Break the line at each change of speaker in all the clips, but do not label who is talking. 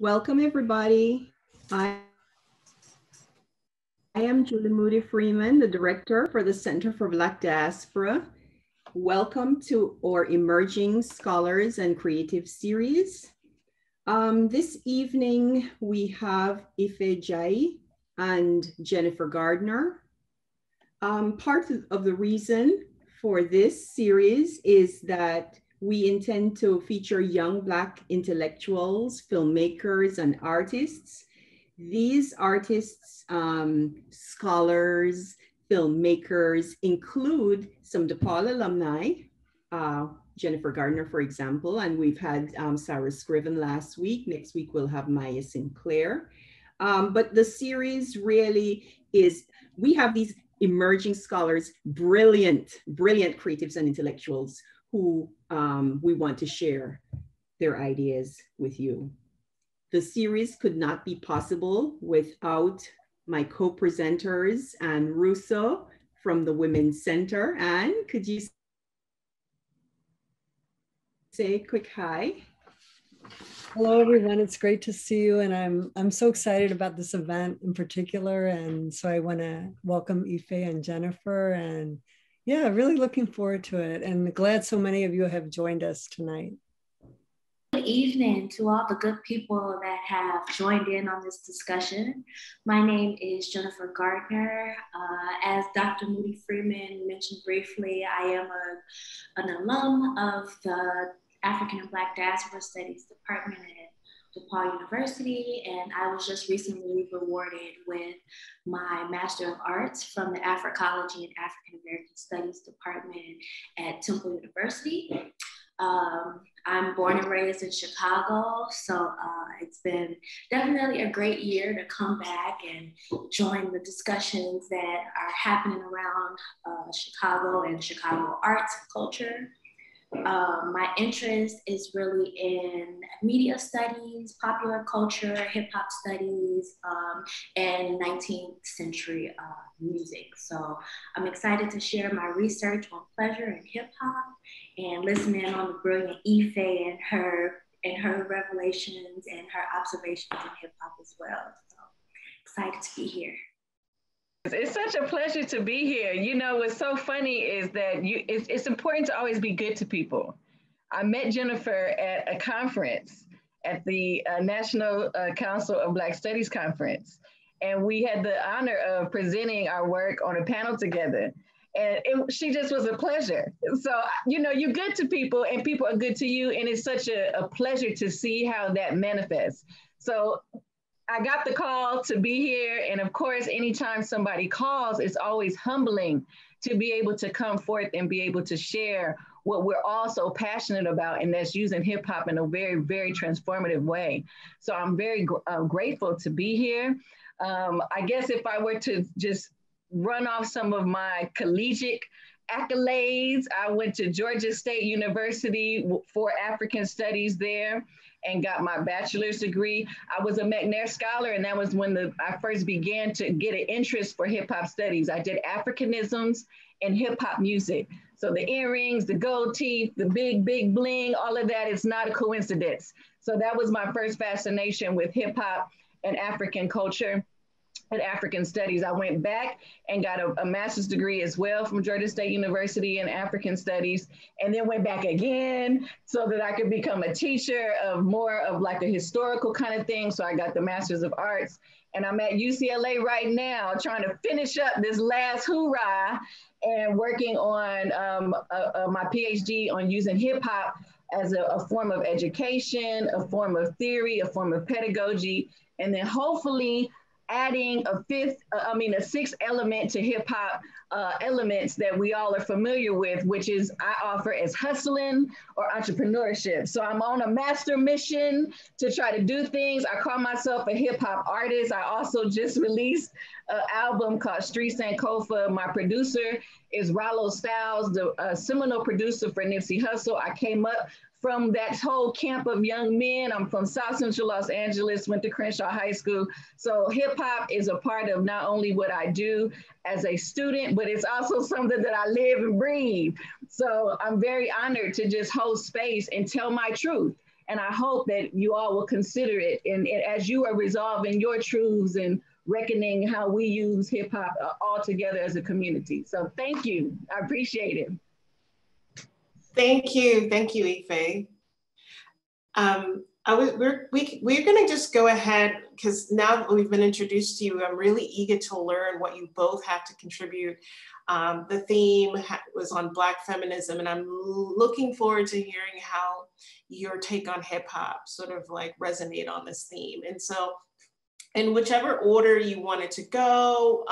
Welcome, everybody. I am Julie Moody Freeman, the Director for the Center for Black Diaspora. Welcome to our Emerging Scholars and Creative Series. This evening, we have Ifejie and Jennifer Gardner. Part of the reason for this series is that we intend to feature young Black intellectuals, filmmakers, and artists. These artists, scholars, filmmakers include some DePaul alumni, Jennifer Gardner, for example, and we've had Sarah Scriven last week. Next week, we'll have Maya Sinclair. But the series really is, we have these emerging scholars, brilliant creatives and intellectuals who we want to share their ideas with you. The series could not be possible without my co-presenters, Anne Russo from the Women's Center. Anne, could you say a quick hi?
Hello, everyone. It's great to see you. And I'm so excited about this event in particular. And so I want to welcome Ife and Jennifer. And yeah, really looking forward to it. And glad so many of you have joined us tonight.
Good evening to all the good people that have joined in on this discussion. My name is Jennifer Gardner. As Dr. Moody Freeman mentioned briefly, I am an alum of the African and Black Diaspora Studies Department at DePaul University, and I was just recently rewarded with my Master of Arts from the Africology and African American Studies Department at Temple University. I'm born and raised in Chicago, so it's been definitely a great year to come back and join the discussions that are happening around Chicago and Chicago arts and culture. My interest is really in media studies, popular culture, hip hop studies, and 19th century music. So I'm excited to share my research on pleasure and hip hop and listen in on the brilliant Ife and her revelations and her observations in hip hop as well. So excited to be here.
It's such a pleasure to be here. You know, what's so funny is that it's important to always be good to people. I met Jennifer at a conference at the National Council of Black Studies Conference. And we had the honor of presenting our work on a panel together. And she just was a pleasure. So, you know, you're good to people and people are good to you. And it's such a pleasure to see how that manifests. So I got the call to be here. And of course, anytime somebody calls, it's always humbling to be able to come forth and be able to share what we're all so passionate about, and that's using hip hop in a very, very transformative way. So I'm very grateful to be here. I guess if I were to just run off some of my collegiate accolades, I went to Georgia State University for African Studies there and got my bachelor's degree. I was a McNair Scholar, and that was when I first began to get an interest for hip hop studies. I did Africanisms and hip hop music. So the earrings, the gold teeth, the big bling, all of that is not a coincidence. So that was my first fascination with hip hop and African culture and African studies. I went back and got a master's degree as well from Georgia State University in African studies, and then went back again so that I could become a teacher of more of like a historical kind of thing. So I got the Master's of Arts, and I'm at UCLA right now trying to finish up this last hoorah and working on my PhD on using hip hop as a form of education, a form of theory, a form of pedagogy, and then hopefully adding a sixth element to hip hop elements that we all are familiar with, which is I offer as hustling or entrepreneurship. So I'm on a master mission to try to do things. I call myself a hip hop artist. I also just released an album called Street Sankofa. My producer is Rollo Styles, the seminal producer for Nipsey Hussle. I came up from that whole camp of young men. I'm from South Central Los Angeles, went to Crenshaw High School. So hip hop is a part of not only what I do as a student, but it's also something that I live and breathe. So I'm very honored to just hold space and tell my truth And I hope that you all will consider it as you are resolving your truths and reckoning how we use hip hop all together as a community. So thank you. I appreciate it.
Thank you, Ife. We're going to just go ahead, because now that we've been introduced to you, I'm really eager to learn what you both have to contribute. The theme was on Black feminism, and I'm looking forward to hearing how your take on hip hop sort of like resonate on this theme. And so in whichever order you want it to go,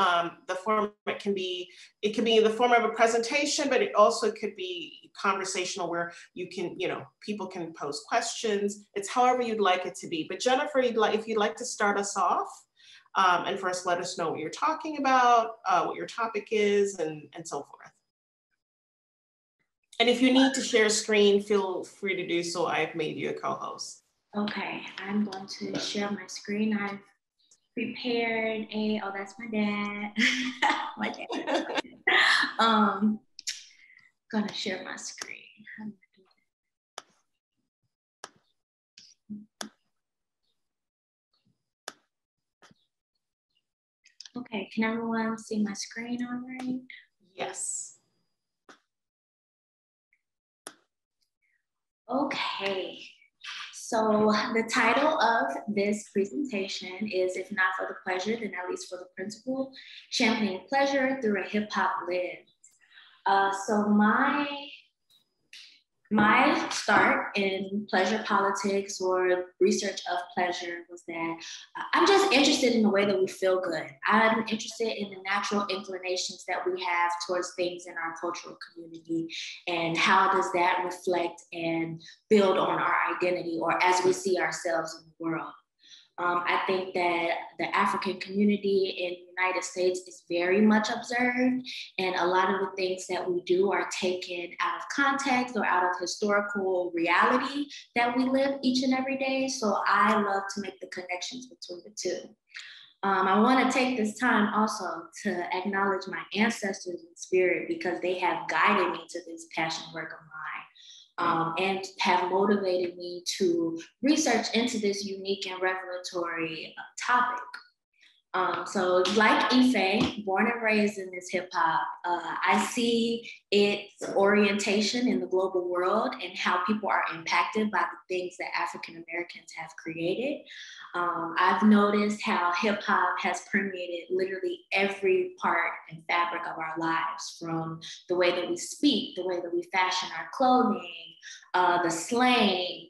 the format can be, it could be in the form of a presentation, but it also could be conversational where you can, people can pose questions. It's however you'd like it to be. But Jennifer, if you'd like to start us off, and first let us know what you're talking about, what your topic is, and so forth. And if you need to share a screen, feel free to do so. I've made you a co-host.
Okay, I'm going to share my screen. I've prepared oh, that's my dad. My dad. Gonna share my screen. How do I do that? Okay, can everyone see my screen all right?
Yes.
Okay, so the title of this presentation is If Not for the Pleasure, Then At Least for the Principle, Championing Pleasure Through a Hip Hop Lens. So my start in pleasure politics or research of pleasure was that I'm just interested in the way that we feel good. I'm interested in the natural inclinations that we have towards things in our cultural community, and how does that reflect and build on our identity or as we see ourselves in the world. I think that the African community in the United States is very much observed, and a lot of the things that we do are taken out of context or out of historical reality that we live each and every day. So I love to make the connections between the two. I want to take this time also to acknowledge my ancestors in spirit, because they have guided me to this passion work of mine. And have motivated me to research into this unique and revelatory topic. So like Ife, born and raised in this hip hop, I see its orientation in the global world and how people are impacted by the things that African Americans have created. I've noticed how hip hop has permeated literally every part and fabric of our lives, from the way that we speak, the way that we fashion our clothing, the slang,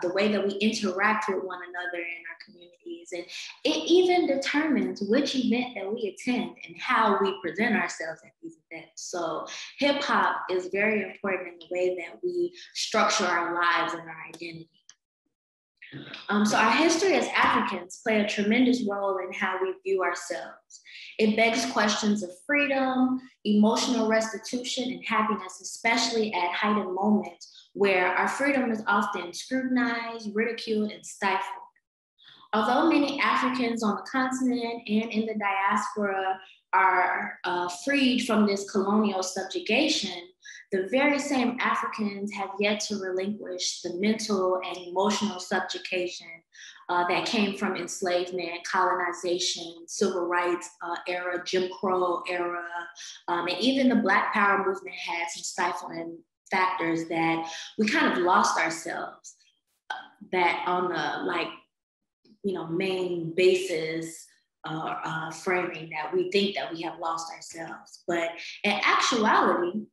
the way that we interact with one another in our communities. And it even determines which event that we attend and how we present ourselves at these events. So hip hop is very important in the way that we structure our lives and our identity. So our history as Africans play a tremendous role in how we view ourselves. It begs questions of freedom, emotional restitution, and happiness, especially at heightened moments where our freedom is often scrutinized, ridiculed, and stifled. Although many Africans on the continent and in the diaspora are freed from this colonial subjugation, the very same Africans have yet to relinquish the mental and emotional subjugation that came from enslavement, colonization, civil rights era, Jim Crow era, and even the Black Power movement had some stifling factors that we kind of lost ourselves, that on the main basis framing that we think that we have lost ourselves. But in actuality,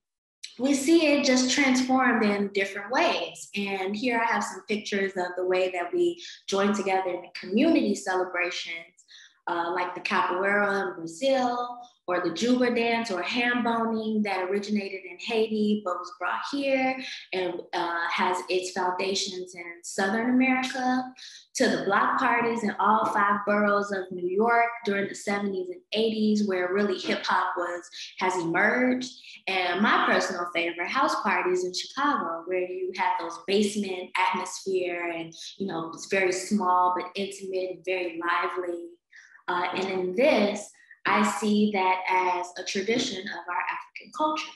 we see it just transformed in different ways. And here I have some pictures of the way that we join together in community celebrations, like the capoeira in Brazil, or the Juba dance or ham boning that originated in Haiti, but was brought here and has its foundations in Southern America, to the block parties in all 5 boroughs of New York during the 70s and 80s, where really hip hop has emerged. And my personal favorite, house parties in Chicago, where you have those basement atmosphere and, it's very small but intimate and very lively. And in this, I see that as a tradition of our African culture.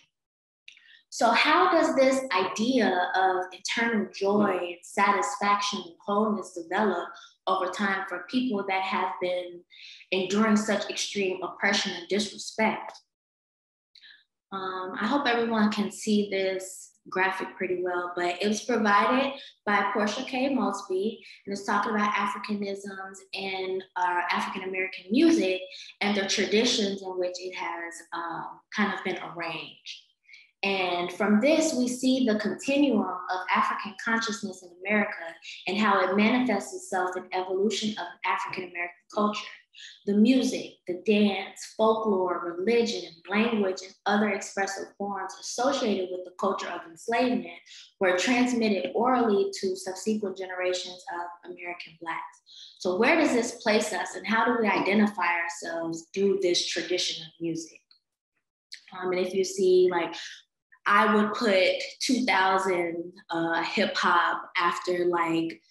So how does this idea of eternal joy and satisfaction and wholeness develop over time for people that have been enduring such extreme oppression and disrespect? I hope everyone can see this graphic pretty well, but it was provided by Portia K. Mosby, and it's talking about Africanisms and African-American music and the traditions in which it has kind of been arranged. And from this, we see the continuum of African consciousness in America and how it manifests itself in evolution of African-American culture. The music, the dance, folklore, religion, language, and other expressive forms associated with the culture of enslavement were transmitted orally to subsequent generations of American Blacks. So where does this place us, and how do we identify ourselves through this tradition of music? And if you see, like, I would put 2000 hip hop after like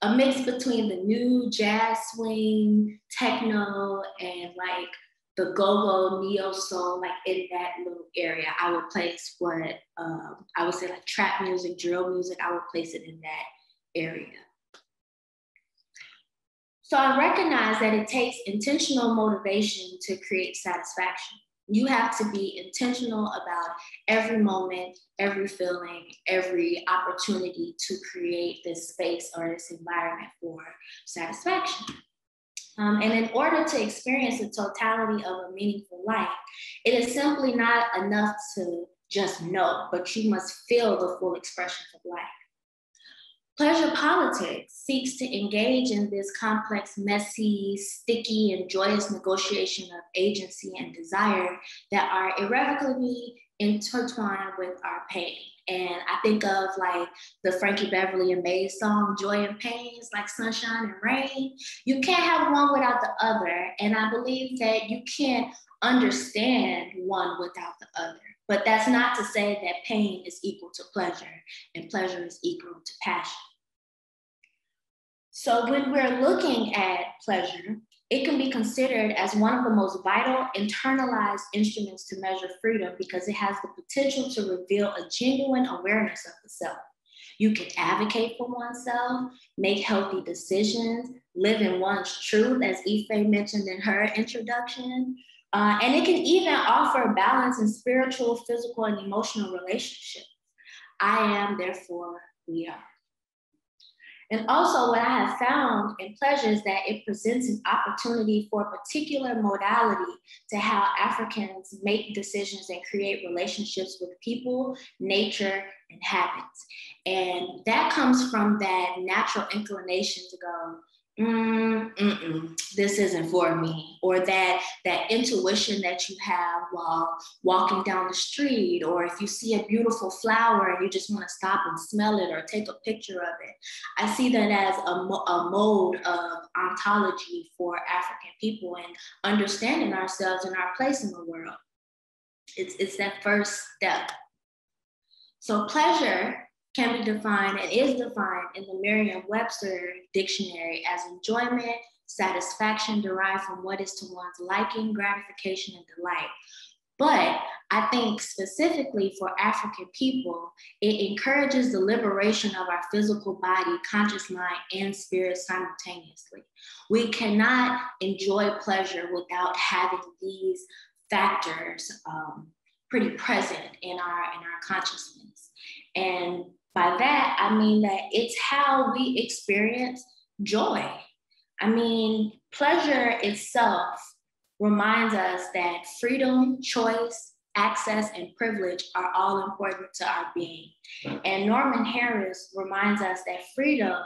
a mix between the new jazz swing, techno, and like the go-go neo soul, like in that little area. I would place what I would say like trap music, drill music, I would place it in that area. So I recognize that it takes intentional motivation to create satisfaction. You have to be intentional about every moment, every feeling, every opportunity to create this space or this environment for satisfaction. And in order to experience the totality of a meaningful life, it is simply not enough to just know, but you must feel the full expressions of life. Pleasure politics seeks to engage in this complex, messy, sticky, and joyous negotiation of agency and desire that are irrevocably intertwined with our pain. And I think of like the Frankie Beverly and Maze song, Joy and Pains, like sunshine and rain. You can't have one without the other. And I believe that you can't understand one without the other. But that's not to say that pain is equal to pleasure and pleasure is equal to passion. So when we're looking at pleasure, it can be considered as one of the most vital internalized instruments to measure freedom because it has the potential to reveal a genuine awareness of the self. You can advocate for oneself, make healthy decisions, live in one's truth, as Ife mentioned in her introduction. And it can even offer balance in spiritual, physical, and emotional relationships. I am, therefore we are. And also what I have found in pleasure is that it presents an opportunity for a particular modality to how Africans make decisions and create relationships with people, nature, and habits. And that comes from that natural inclination to go, this isn't for me, or that intuition that you have while walking down the street, or if you see a beautiful flower and you just want to stop and smell it or take a picture of it. I see that as a mode of ontology for African people and understanding ourselves and our place in the world. It's that first step. So pleasure can be defined and is defined in the Merriam-Webster dictionary as enjoyment, satisfaction derived from what is to one's liking, gratification, and delight. But I think specifically for African people, it encourages the liberation of our physical body, conscious mind, and spirit simultaneously. We cannot enjoy pleasure without having these factors pretty present in our consciousness. And by that, I mean that it's how we experience joy. I mean, pleasure itself reminds us that freedom, choice, access, and privilege are all important to our being. And Norman Harris reminds us that freedom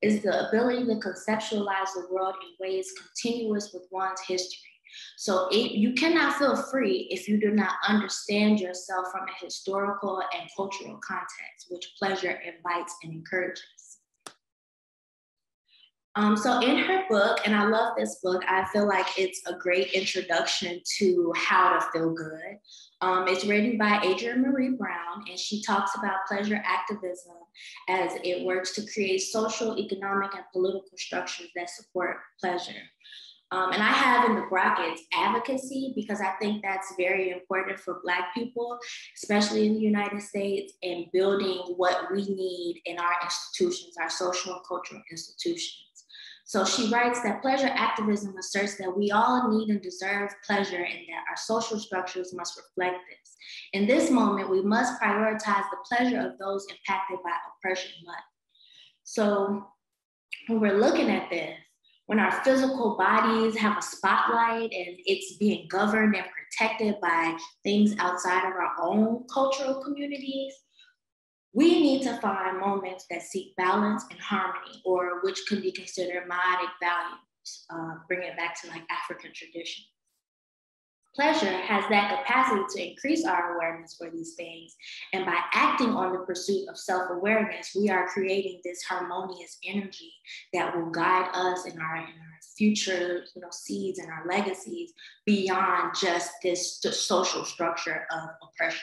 is the ability to conceptualize the world in ways continuous with one's history. So you cannot feel free if you do not understand yourself from a historical and cultural context, which pleasure invites and encourages. So in her book, and I love this book, I feel like it's a great introduction to how to feel good. It's written by Adrienne Marie Brown, and she talks about pleasure activism as it works to create social, economic, and political structures that support pleasure. And I have in the brackets advocacy, because I think that's very important for Black people, especially in the United States, and building what we need in our institutions, our social and cultural institutions. So she writes that pleasure activism asserts that we all need and deserve pleasure and that our social structures must reflect this. In this moment, we must prioritize the pleasure of those impacted by oppression much. So when we're looking at this, when our physical bodies have a spotlight and it's being governed and protected by things outside of our own cultural communities, we need to find moments that seek balance and harmony, or which could be considered modic values, bring it back to like African tradition. Pleasure has that capacity to increase our awareness for these things. And by acting on the pursuit of self-awareness, we are creating this harmonious energy that will guide us in our future seeds and our legacies beyond just this social structure of oppression.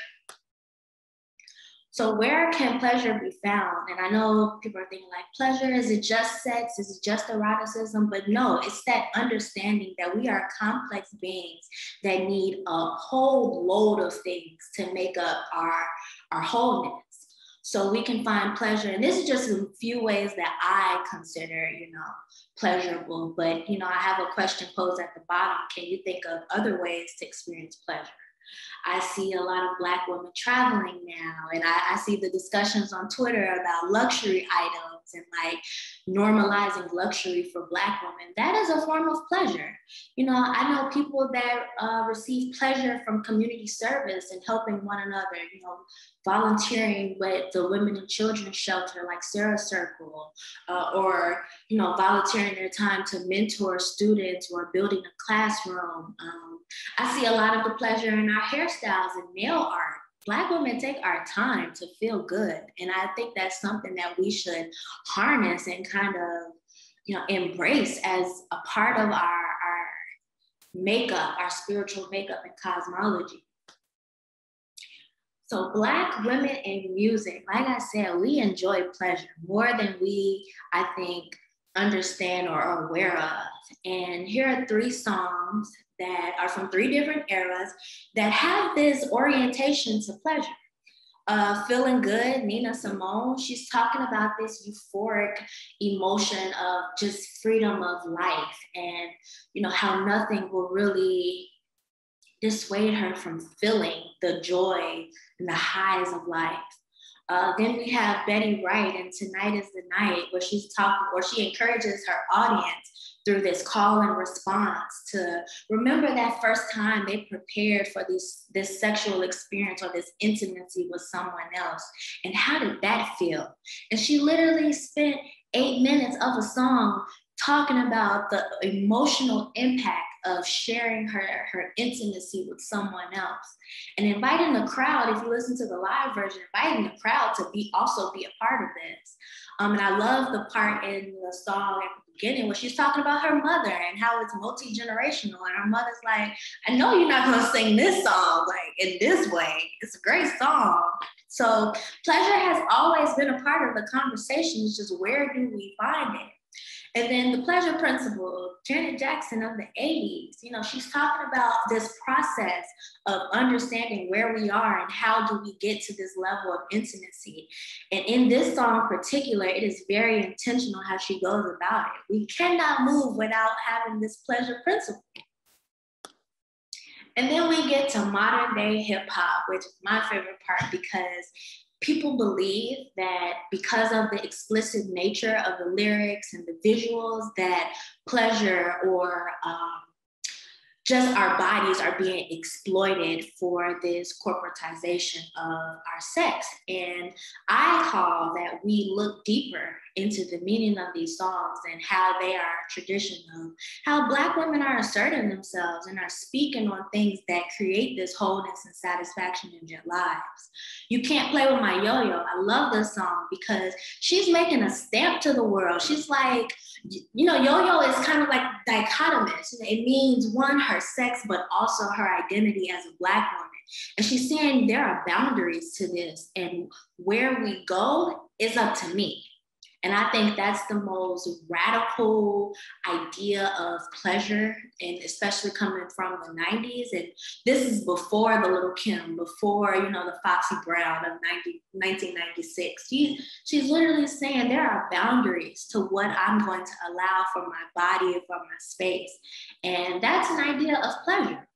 So where can pleasure be found? And I know people are thinking like, pleasure, is it just sex? Is it just eroticism? But no, it's that understanding that we are complex beings that need a whole load of things to make up our wholeness. So we can find pleasure, and this is just a few ways that I consider, pleasurable. But, I have a question posed at the bottom. Can you think of other ways to experience pleasure? I see a lot of Black women traveling now, and I see the discussions on Twitter about luxury items and like normalizing luxury for Black women. That is a form of pleasure. I know people that receive pleasure from community service and helping one another, volunteering with the women and children shelter like Sarah Circle, or, volunteering their time to mentor students or building a classroom. I see a lot of the pleasure in our hairstyles and nail art. Black women take our time to feel good. And I think that's something that we should harness and kind of, embrace as a part of our makeup, our spiritual makeup and cosmology. So Black women in music, like I said, we enjoy pleasure more than we, I think, understand or are aware of. And here are 3 songs that are from 3 different eras that have this orientation to pleasure. Feeling Good, Nina Simone, she's talking about this euphoric emotion of just freedom of life and, how nothing will really dissuade her from feeling the joy and the highs of life. Then we have Betty Wright and Tonight is the Night, where she's talking, or she encourages her audience through this call and response to remember that first time they prepared for this sexual experience or this intimacy with someone else. And how did that feel? And she literally spent 8 minutes of a song talking about the emotional impact of sharing her intimacy with someone else, and inviting the crowd, if you listen to the live version, inviting the crowd to also be a part of this. And I love the part in the song at the beginning where she's talking about her mother and how it's multi-generational, and her mother's like, I know you're not gonna sing this song like in this way. It's a great song. So pleasure has always been a part of the conversation. It's just, where do we find it? And then the pleasure principle, Janet Jackson of the 80s, she's talking about this process of understanding where we are and how do we get to this level of intimacy. And in this song in particular, it is very intentional how she goes about it. We cannot move without having this pleasure principle. And then we get to modern day hip hop, which is my favorite part, because people believe that because of the explicit nature of the lyrics and the visuals, that pleasure or just our bodies are being exploited for this corporatization of our sex. And I call that we look deeper into the meaning of these songs and how they are traditional, how Black women are asserting themselves and are speaking on things that create this wholeness and satisfaction in their lives. You Can't Play With My Yo-Yo. I love this song because she's making a stamp to the world. She's like, yo-yo is kind of like dichotomous. It means one, her sex, but also her identity as a Black woman. And she's saying there are boundaries to this, and where we go is up to me. And I think that's the most radical idea of pleasure, and especially coming from the 90s. And this is before the Little Kim, before, you know, the Foxy Brown of 1996. She's literally saying there are boundaries to what I'm going to allow for my body and for my space. And that's an idea of pleasure.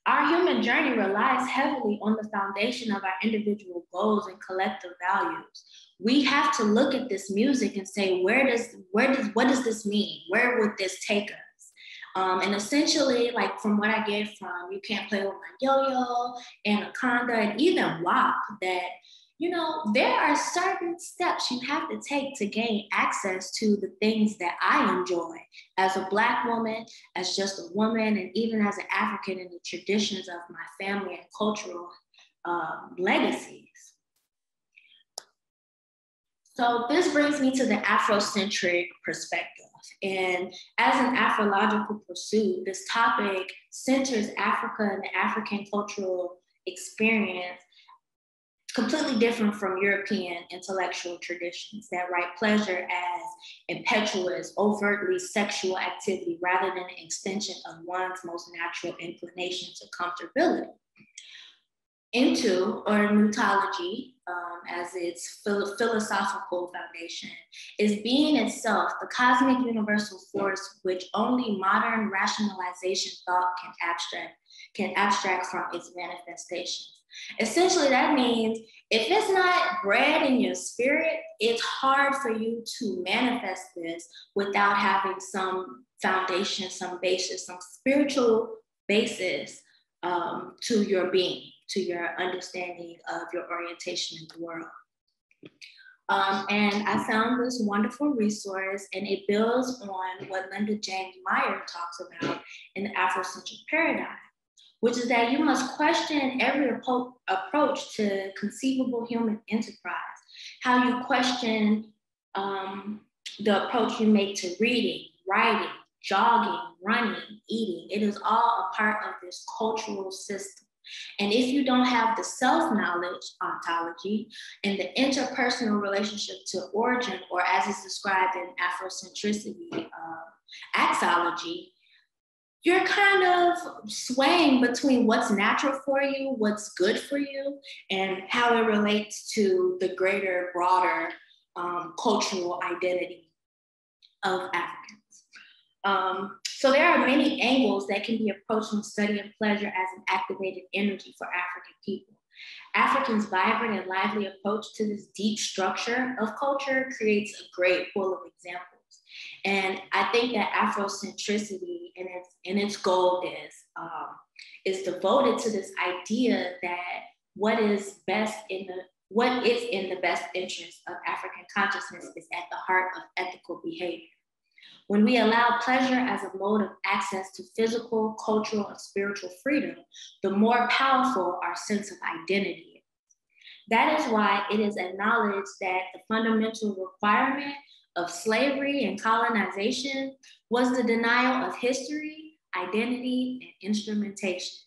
Our human journey relies heavily on the foundation of our individual goals and collective values. We have to look at this music and say, what does this mean? Where would this take us? And essentially, like from what I get from You Can't Play With My Yo-Yo, Anaconda, and even WAP, that, you know, there are certain steps you have to take to gain access to the things that I enjoy as a Black woman, as just a woman, and even as an African in the traditions of my family and cultural legacies. So this brings me to the Afrocentric perspective. And as an Afrological pursuit, this topic centers Africa and the African cultural experience, completely different from European intellectual traditions that write pleasure as impetuous, overtly sexual activity rather than an extension of one's most natural inclination to comfortability. Into, or nutology, as its philosophical foundation, is being itself, the cosmic universal force which only modern rationalization thought can abstract from its manifestations. Essentially, that means if it's not bred in your spirit, it's hard for you to manifest this without having some foundation, some basis, some spiritual basis to your being, to your understanding of your orientation in the world. And I found this wonderful resource, and it builds on what Linda James Meyer talks about in the Afrocentric paradigm, which is that you must question every approach to conceivable human enterprise, how you question the approach you make to reading, writing, jogging, running, eating. It is all a part of this cultural system. And if you don't have the self-knowledge ontology and the interpersonal relationship to origin, or as is described in Afrocentricity axology, you're kind of swaying between what's natural for you, what's good for you, and how it relates to the greater, broader cultural identity of Africans. So there are many angles that can be approached in studying pleasure as an activated energy for African people. Africans' vibrant and lively approach to this deep structure of culture creates a great pool of examples. And I think that Afrocentricity and its goal is devoted to this idea that what is in the best interest of African consciousness is at the heart of ethical behavior. When we allow pleasure as a mode of access to physical, cultural, and spiritual freedom, the more powerful our sense of identity is. That is why it is acknowledged that the fundamental requirement of slavery and colonization was the denial of history, identity, and instrumentation.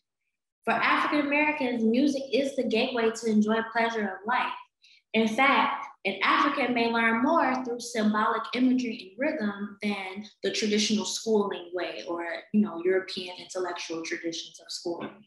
For African Americans, music is the gateway to enjoy pleasure of life. In fact, an African may learn more through symbolic imagery and rhythm than the traditional schooling way, or European intellectual traditions of schooling.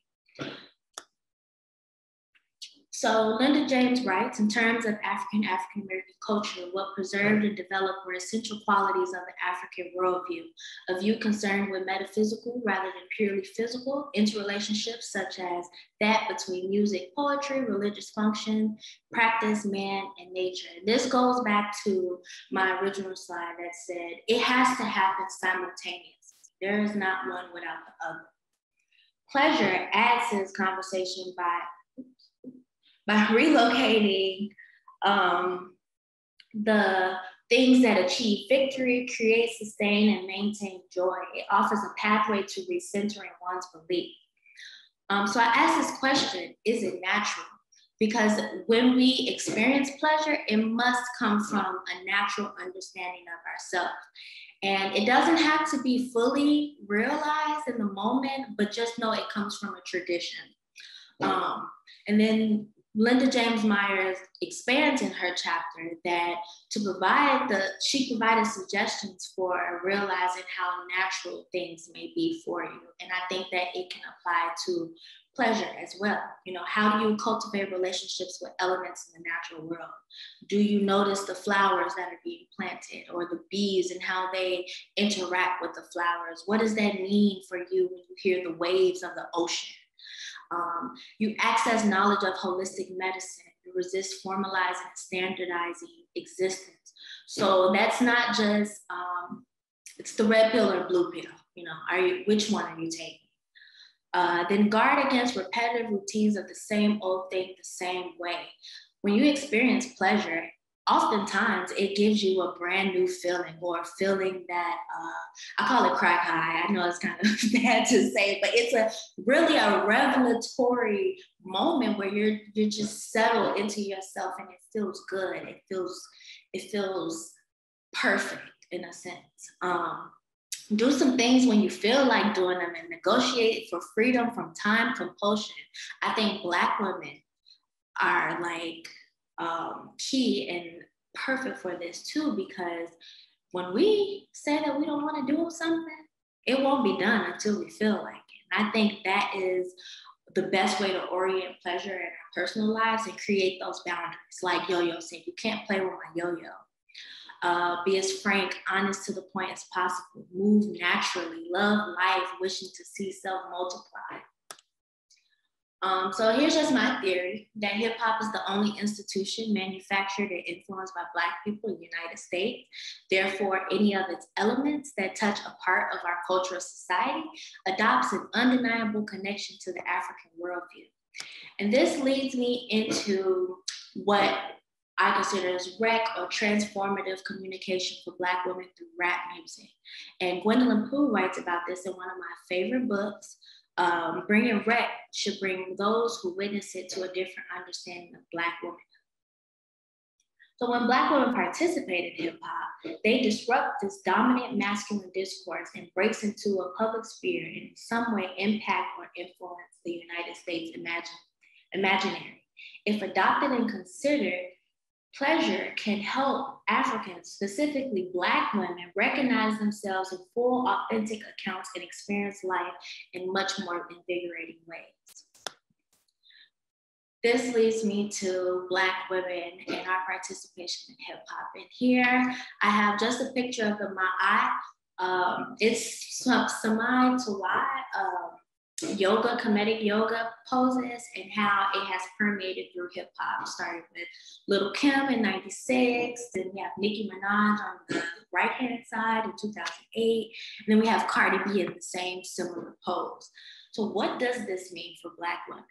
So Linda James writes, in terms of African-American culture, what preserved and developed were essential qualities of the African worldview, a view concerned with metaphysical rather than purely physical interrelationships, such as that between music, poetry, religious function, practice, man, and nature. This goes back to my original slide that said, it has to happen simultaneously. There is not one without the other. Pleasure adds to this conversation by relocating the things that achieve victory, create, sustain, and maintain joy. It offers a pathway to recentering one's belief. So I asked this question, is it natural? Because when we experience pleasure, it must come from a natural understanding of ourselves. And it doesn't have to be fully realized in the moment, but just know it comes from a tradition. And then Linda James Myers expands in her chapter that she provided suggestions for realizing how natural things may be for you. And I think that it can apply to pleasure as well. You know, how do you cultivate relationships with elements in the natural world? Do you notice the flowers that are being planted, or the bees and how they interact with the flowers? What does that mean for you when you hear the waves of the ocean? You access knowledge of holistic medicine. You resist formalizing and standardizing existence. So that's not just, it's the red pill or blue pill. You know, which one are you taking? Then guard against repetitive routines of the same old thing the same way. When you experience pleasure, oftentimes it gives you a brand new feeling, or a feeling that I call it crack high. I know it's kind of bad to say, but it's really a revelatory moment where you're just settled into yourself, and it feels good. It feels perfect in a sense. Do some things when you feel like doing them, and negotiate for freedom from time compulsion. I think Black women are like key and perfect for this too, because when we say that we don't want to do something, it won't be done until we feel like it. And I think that is the best way to orient pleasure in our personal lives and create those boundaries. Like Yo-Yo said, you can't play with my yo-yo. Be as frank, honest to the point as possible. Move naturally. Love life, wishing to see self multiply. So here's just my theory, that hip hop is the only institution manufactured and influenced by Black people in the United States. Therefore, any of its elements that touch a part of our cultural society adopts an undeniable connection to the African worldview. And this leads me into what I consider as rec, or transformative communication for Black women through rap music. And Gwendolyn Poole writes about this in one of my favorite books. Bringing rec should bring those who witness it to a different understanding of Black womanhood. So when Black women participate in hip hop, they disrupt this dominant masculine discourse and breaks into a public sphere and in some way impact or influence the United States imaginary. If adopted and considered, pleasure can help Africans, specifically Black women, recognize themselves in full, authentic accounts and experience life in much more invigorating ways. This leads me to Black women and our participation in hip hop. And here I have just a picture of the Ma'at. It's Samai Tawai, yoga, comedic yoga poses, and how it has permeated through hip hop. Started with Lil' Kim in '96, then we have Nicki Minaj on the right hand side in 2008, and then we have Cardi B in the same similar pose. So what does this mean for Black women?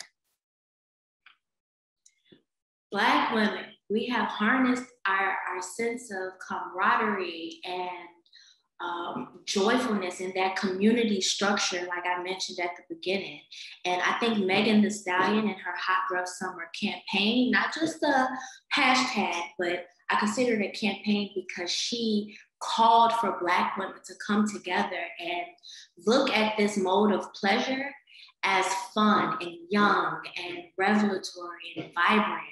Black women, we have harnessed our sense of camaraderie and joyfulness in that community structure, like I mentioned at the beginning. And I think Megan Thee Stallion and her Hot Girl Summer campaign, not just a hashtag, but I consider it a campaign because she called for Black women to come together and look at this mode of pleasure as fun and young and revelatory and vibrant.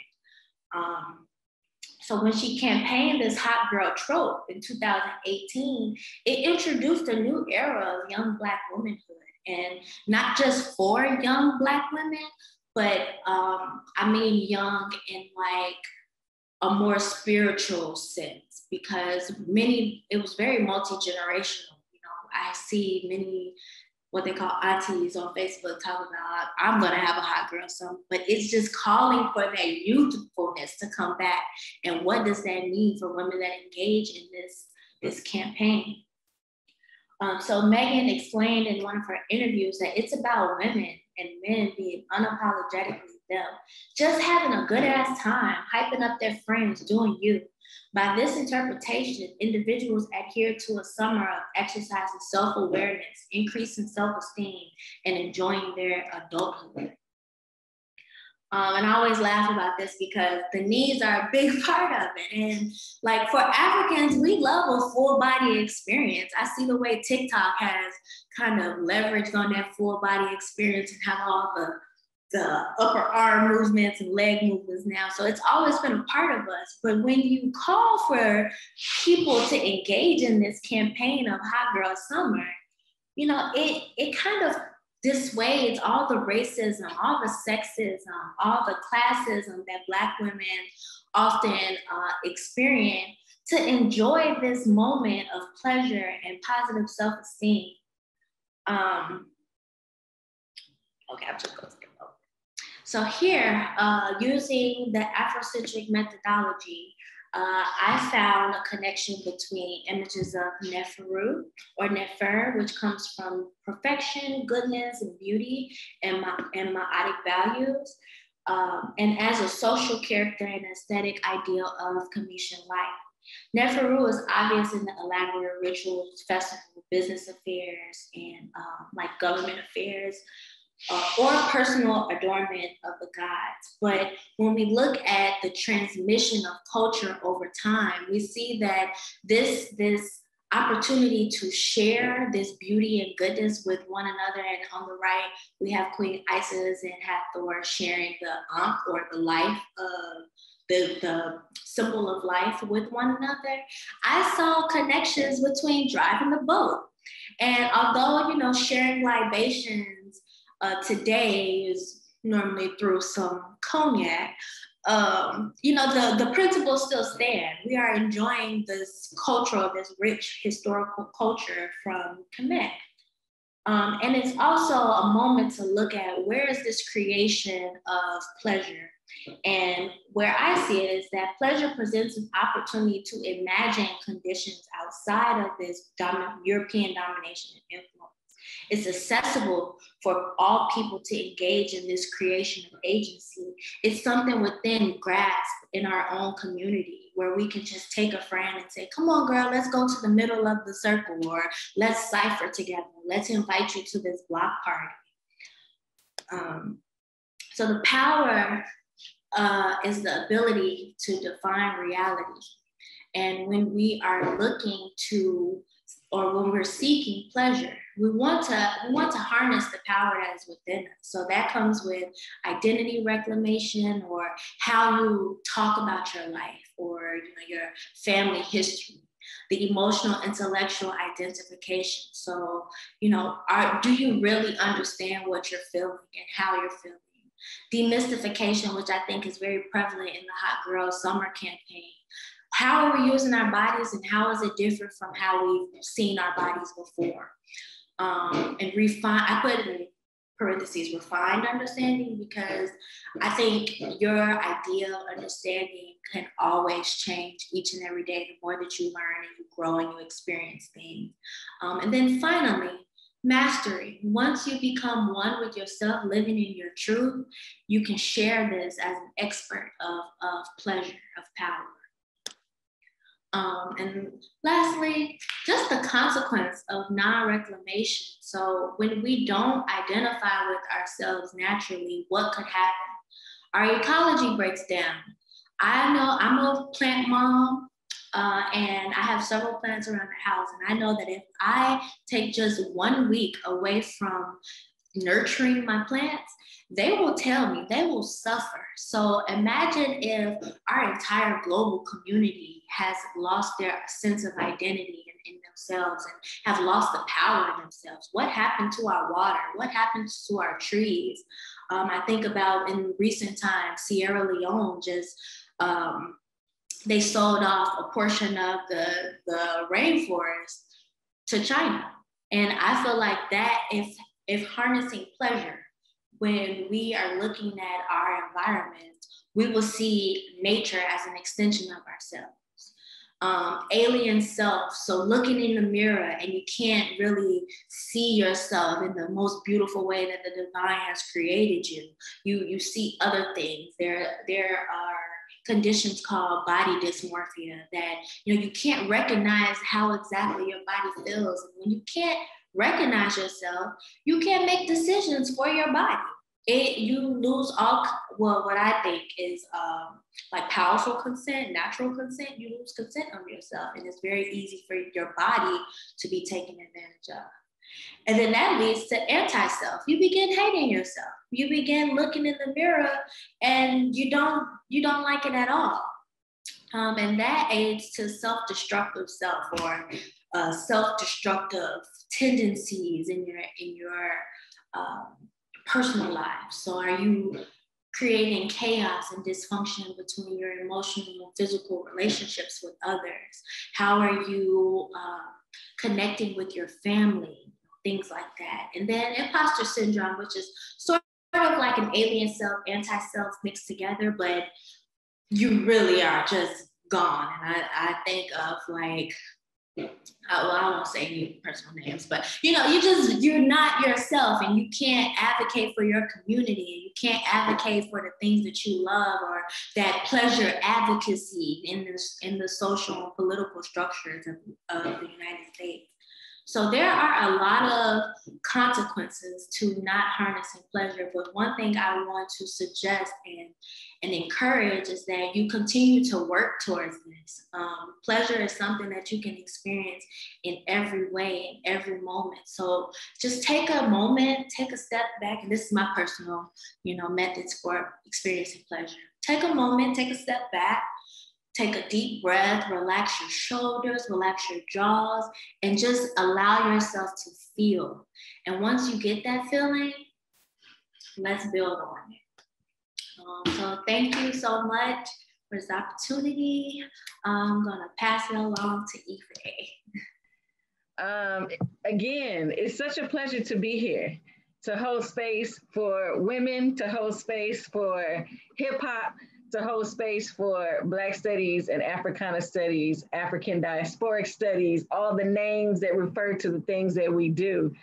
So when she campaigned this hot girl trope in 2018, it introduced a new era of young Black womanhood, and not just for young Black women, but I mean young in like a more spiritual sense, because it was very multi-generational. You know, I see many what they call aunties on Facebook talk about, I'm gonna have a hot girl summer, but it's just calling for that youthfulness to come back. And what does that mean for women that engage in this campaign? So Megan explained in one of her interviews that it's about women and men being unapologetically them, just having a good ass time, hyping up their friends, doing you. By this interpretation, individuals adhere to a summer of exercising self-awareness, increasing self-esteem, and enjoying their adulthood. And I always laugh about this because the knees are a big part of it. And like for Africans, we love a full body experience. I see the way TikTok has kind of leveraged on that full body experience and have all the the upper arm movements and leg movements now. So it's always been a part of us. But when you call for people to engage in this campaign of Hot Girl Summer, you know, it kind of dissuades all the racism, all the sexism, all the classism that Black women often experience to enjoy this moment of pleasure and positive self-esteem. Okay, I'm just going to skip over. So here, using the Afrocentric methodology, I found a connection between images of Neferu or Nefer, which comes from perfection, goodness, and beauty, and ma'atic values, and as a social character and aesthetic ideal of Commission life. Neferu is obvious in the elaborate rituals, festivals, business affairs, and like government affairs, or personal adornment of the gods. But when we look at the transmission of culture over time, we see that this opportunity to share this beauty and goodness with one another, and on the right, we have Queen Isis and Hathor sharing the Ankh, or the life of the symbol of life with one another. I saw connections between driving the boat. And although, you know, sharing libations today is normally through some cognac, you know, the principles still stand. We are enjoying this cultural, this rich historical culture from Kemet. And it's also a moment to look at where is this creation of pleasure. And where I see it is that pleasure presents an opportunity to imagine conditions outside of this European domination and influence. It's accessible for all people to engage in this creation of agency. It's something within grasp in our own community, where we can just take a friend and say, come on, girl, let's go to the middle of the circle, or let's cipher together. Let's invite you to this block party. So the power is the ability to define reality. And when we are looking to, or when we're seeking pleasure, we want to harness the power that is within us. So that comes with identity reclamation, or how you talk about your life, or, you know, your family history, the emotional, intellectual identification. So, you know, do you really understand what you're feeling and how you're feeling? Demystification, which I think is very prevalent in the Hot Girl Summer campaign. How are we using our bodies, and how is it different from how we've seen our bodies before? And refine, I put in parentheses, refined understanding, because I think your idea of understanding can always change each and every day, the more that you learn and you grow and you experience things. And then finally, mastery. Once you become one with yourself, living in your truth, you can share this as an expert of pleasure, of power. And lastly, just the consequence of non-reclamation. So when we don't identify with ourselves naturally, what could happen? Our ecology breaks down. I know I'm a plant mom, and I have several plants around the house. And I know that if I take just 1 week away from nurturing my plants, they will tell me, they will suffer. So imagine if our entire global community has lost their sense of identity in themselves and have lost the power in themselves. What happened to our water? What happened to our trees? I think about in recent times, Sierra Leone just, they sold off a portion of the rainforest to China. And I feel like that, if harnessing pleasure, when we are looking at our environment, we will see nature as an extension of ourselves. Alien self, so looking in the mirror and you can't really see yourself in the most beautiful way that the divine has created you. You see other things. There are conditions called body dysmorphia that, you know, you can't recognize how exactly your body feels. And when you can't recognize yourself, you can't make decisions for your body. You lose all, well, what I think is like powerful consent, natural consent. You lose consent of yourself, and it's very easy for your body to be taken advantage of. And then that leads to anti-self. You begin hating yourself. You begin looking in the mirror and you don't like it at all. And that aids to self-destructive self or self-destructive tendencies in your personal life. So are you creating chaos and dysfunction between your emotional and physical relationships with others? How are you connecting with your family? Things like that. And then imposter syndrome, which is sort of like an alien self, anti-self mixed together, but you really are just gone. And I think of like, well, I won't say any personal names, but you're not yourself, and you can't advocate for your community, and you can't advocate for the things that you love, or that pleasure advocacy in the social and political structures of the United States. So there are a lot of consequences to not harnessing pleasure. But one thing I want to suggest and encourage is that you continue to work towards this. Pleasure is something that you can experience in every way, in every moment. So just take a moment, take a step back. And this is my personal, methods for experiencing pleasure. Take a moment, take a step back. Take a deep breath, relax your shoulders, relax your jaws, and just allow yourself to feel. And once you get that feeling, let's build on it. So thank you so much for this opportunity. I'm gonna pass it along to
Ife. Again, it's such a pleasure to be here, to hold space for women, to hold space for hip hop, to hold space for Black studies and Africana studies, African diasporic studies, all the names that refer to the things that we do.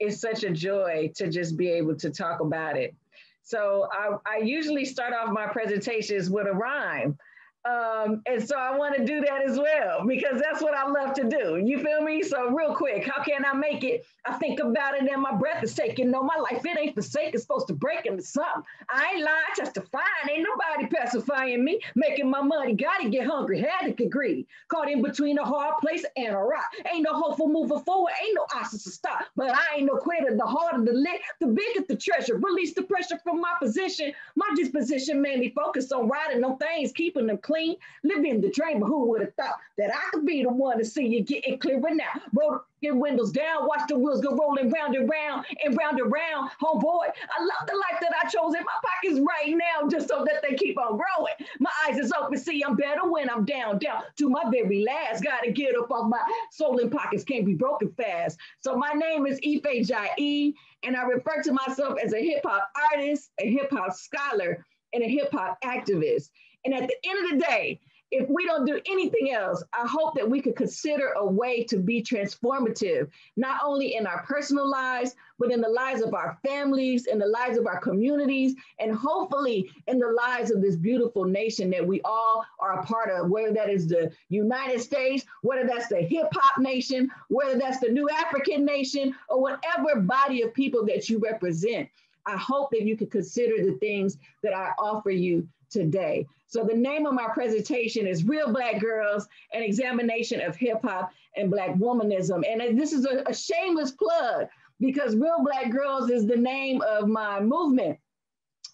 It's such a joy to just be able to talk about it. So I usually start off my presentations with a rhyme. And so I want to do that as well, because that's what I love to do. You feel me? So real quick, how can I make it? I think about it and my breath is taking. No, my life, it ain't forsake. It's supposed to break into something. I ain't lying, testifying. Ain't nobody pacifying me. Making my money. Gotta get hungry. Had to get greedy. Caught in between a hard place and a rock. Ain't no hope for moving forward. Ain't no options to stop. But I ain't no quitter. The harder the lick, the bigger the treasure. Release the pressure from my position. My disposition made me focus on riding on things, keeping them clean, living the dream. But who would have thought that I could be the one to see you getting clearer now? Roll your windows down, watch the wheels go rolling round and round and round and round. Homeboy, I love the life that I chose in my pockets right now, just so that they keep on growing. My eyes is open, see I'm better when I'm down to my very last. Gotta get up off my soul in pockets, can't be broken fast. So my name is Ifejie, and I refer to myself as a hip hop artist, a hip hop scholar, and a hip hop activist. And at the end of the day, if we don't do anything else, I hope that we could consider a way to be transformative, not only in our personal lives, but in the lives of our families, in the lives of our communities, and hopefully in the lives of this beautiful nation that we all are a part of, whether that is the United States, whether that's the hip hop nation, whether that's the new African nation, or whatever body of people that you represent. I hope that you could consider the things that I offer you today. So the name of my presentation is Real Black Girls, an examination of hip hop and Black womanism. And this is a shameless plug, because Real Black Girls is the name of my movement.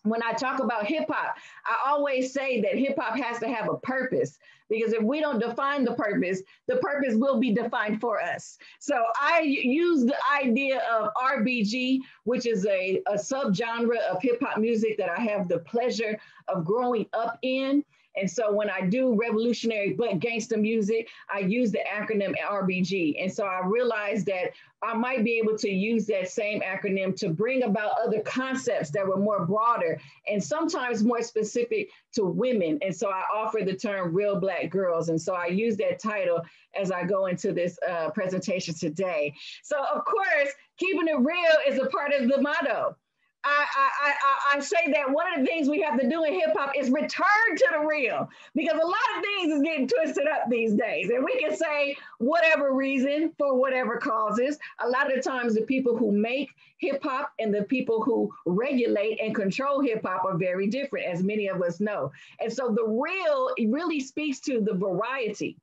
When I talk about hip hop, I always say that hip hop has to have a purpose, because if we don't define the purpose will be defined for us. So I use the idea of RBG, which is a subgenre of hip hop music that I have the pleasure of growing up in. And so when I do revolutionary but gangster music, I use the acronym RBG. And so I realized that I might be able to use that same acronym to bring about other concepts that were more broader and sometimes more specific to women. And so I offer the term Real Black Girls. And so I use that title as I go into this presentation today. So of course, keeping it real is a part of the motto. I say that one of the things we have to do in hip hop is return to the real, because a lot of things is getting twisted up these days. And we can say whatever reason for whatever causes. A lot of the times the people who make hip hop and the people who regulate and control hip hop are very different, as many of us know. And so the real, it really speaks to the variety.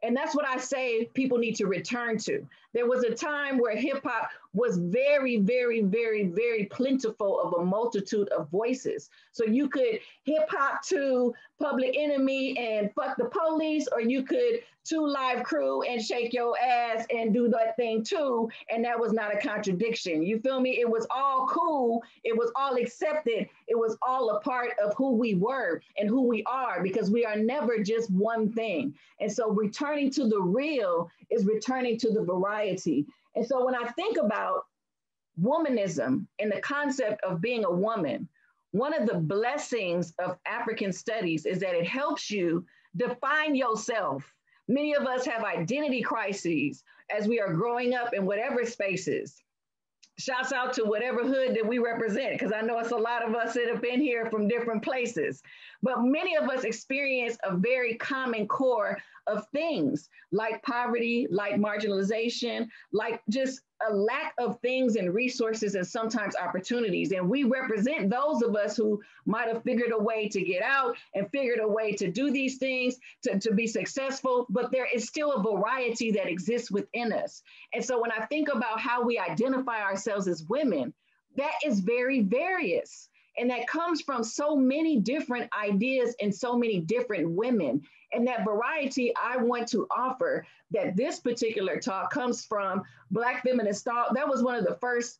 And that's what I say people need to return to. There was a time where hip hop was very, very, very, very plentiful of a multitude of voices. So you could hip hop to Public Enemy and Fuck the Police, or you could 2 Live Crew and Shake Your Ass and do that thing too. And that was not a contradiction. You feel me? It was all cool. It was all accepted. It was all a part of who we were and who we are, because we are never just one thing. And so returning to the real is returning to the variety. And so when I think about womanism and the concept of being a woman, one of the blessings of African studies is that it helps you define yourself. Many of us have identity crises as we are growing up in whatever spaces. Shouts out to whatever hood that we represent, because I know it's a lot of us that have been here from different places. But many of us experience a very common core of things like poverty, like marginalization, like just a lack of things and resources and sometimes opportunities. And we represent those of us who might have figured a way to get out and figured a way to do these things, to be successful, but there is still a variety that exists within us. And so when I think about how we identify ourselves as women, that is very various. And that comes from so many different ideas and so many different women. And that variety I want to offer, that this particular talk comes from Black feminist thought. That was one of the first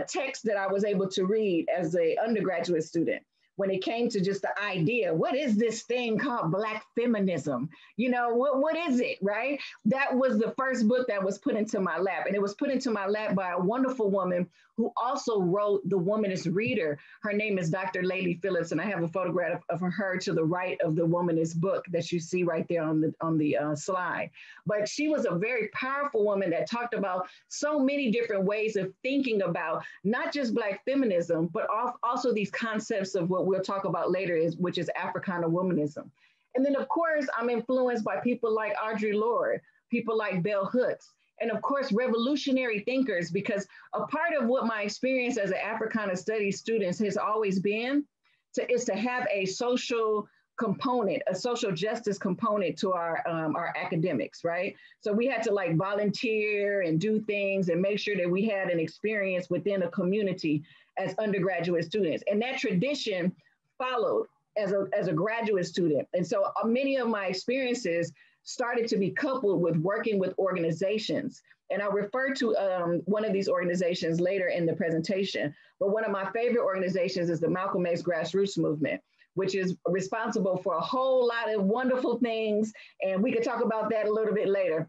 texts that I was able to read as an undergraduate student. When it came to just the idea, what is this thing called Black feminism? You know, what is it, right? That was the first book that was put into my lap. And it was put into my lap by a wonderful woman who also wrote The Womanist Reader. Her name is Dr. Laylee Phillips, and I have a photograph of her to the right of the Womanist book that you see right there on the slide. But she was a very powerful woman that talked about so many different ways of thinking about not just Black feminism, but also these concepts of what we'll talk about later, which is Africana womanism. And then of course, I'm influenced by people like Audre Lorde, people like Bell Hooks, and of course, revolutionary thinkers, because a part of what my experience as an Africana Studies student has always been is to have a social component, a social justice component to our academics, right? So we had to like volunteer and do things and make sure that we had an experience within a community as undergraduate students. And that tradition followed as a graduate student. And so many of my experiences started to be coupled with working with organizations. And I'll refer to one of these organizations later in the presentation. But one of my favorite organizations is the Malcolm X Grassroots Movement, which is responsible for a whole lot of wonderful things. And we could talk about that a little bit later.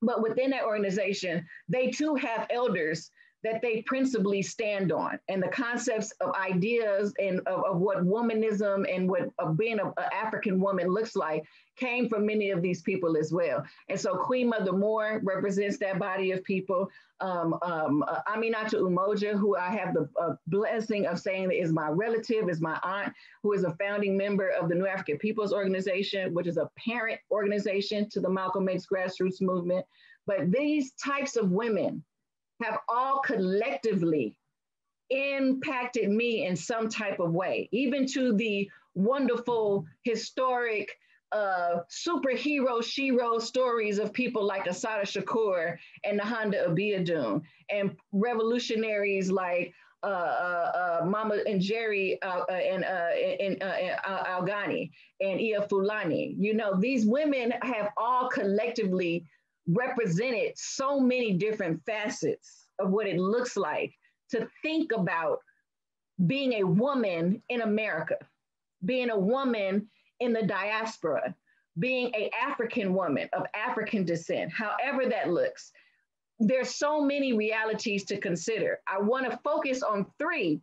But within that organization, they too have elders that they principally stand on. And the concepts of ideas and of what womanism and what being an African woman looks like came from many of these people as well. And so Queen Mother Moore represents that body of people. Aminata Umoja, who I have the blessing of saying is my relative, is my aunt, who is a founding member of the New African Peoples Organization, which is a parent organization to the Malcolm X Grassroots Movement. But these types of women have all collectively impacted me in some type of way, even to the wonderful historic superhero shero stories of people like Assata Shakur and Nahanda Abiodun, and revolutionaries like Mama and Jerry and Alghani and Ia Fulani. You know, these women have all collectively represented so many different facets of what it looks like to think about being a woman in America, being a woman in the diaspora, being an African woman of African descent, however that looks. There's so many realities to consider. I want to focus on 3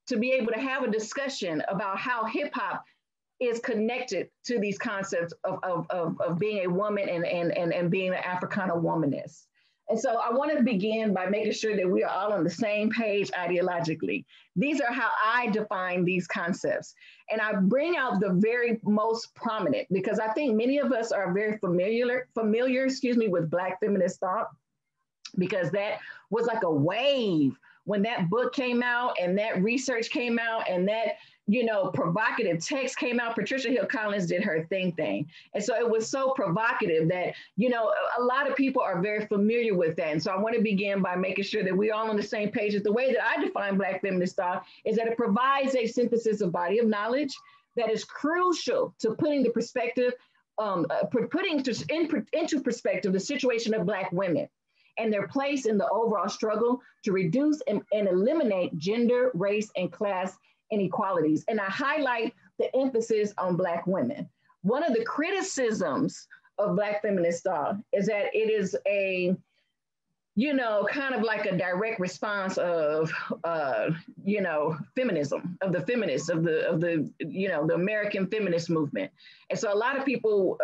to be able to have a discussion about how hip hop is connected to these concepts of being a woman and being an Africana womanist. And so I want to begin by making sure that we are all on the same page ideologically. These are how I define these concepts. And I bring out the very most prominent, because I think many of us are very familiar, with Black feminist thought, because that was like a wave when that book came out and that research came out and that, you know, provocative text came out. Patricia Hill Collins did her thing. And so it was so provocative that, you know, a lot of people are very familiar with that. And so I want to begin by making sure that we're all on the same page. The way that I define Black feminist thought is that it provides a synthesis of body of knowledge that is crucial to putting the perspective, into perspective the situation of Black women and their place in the overall struggle to reduce and eliminate gender, race, and class inequalities. And I highlight the emphasis on Black women. One of the criticisms of Black feminist thought is that it is a, you know, kind of like a direct response of, you know, feminism, of the feminists, of the, you know, the American feminist movement. And so a lot of people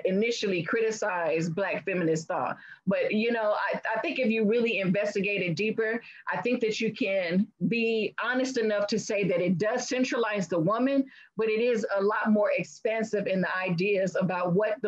initially criticize Black feminist thought. But, you know, I think if you really investigate it deeper, I think that you can be honest enough to say that it does centralize the woman, but it is a lot more expansive in the ideas about what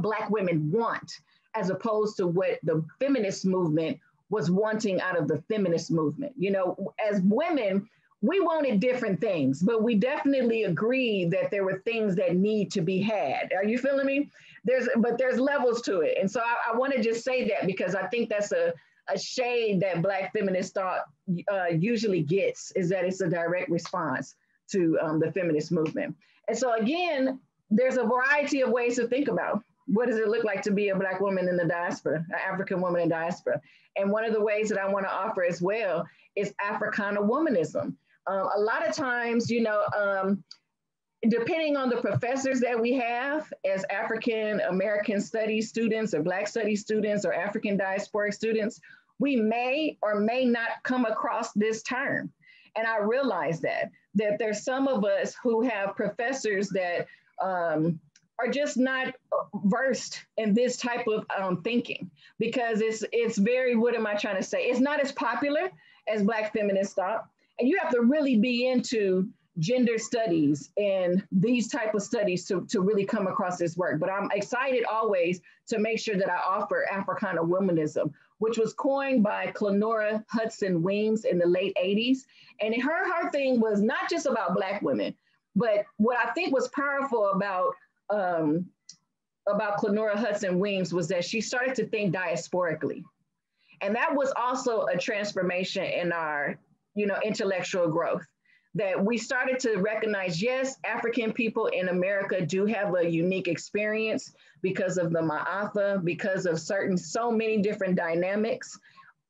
Black women want, as opposed to what the feminist movement was wanting out of the feminist movement. You know, as women, we wanted different things, but we definitely agreed that there were things that need to be had. Are you feeling me? There's levels to it. And so I want to just say that because I think that's a shade that Black feminist thought usually gets, is that it's a direct response to the feminist movement. And so again, there's a variety of ways to think about what does it look like to be a Black woman in the diaspora, an African woman in diaspora. And one of the ways that I want to offer as well is Africana womanism. A lot of times, you know, depending on the professors that we have as African American studies students or Black studies students or African diasporic students, we may or may not come across this term. And I realize that there's some of us who have professors that are just not versed in this type of thinking, because it's very, what am I trying to say? It's not as popular as Black feminist thought. And you have to really be into gender studies and these type of studies to really come across this work. But I'm excited always to make sure that I offer Africana womanism, which was coined by Clenora Hudson Weems in the late 80s. And her thing was not just about Black women, but what I think was powerful about Clenora Hudson Weems was that she started to think diasporically. And that was also a transformation in our, you know, intellectual growth, that we started to recognize, yes, African people in America do have a unique experience because of the Ma'afa, because of so many different dynamics,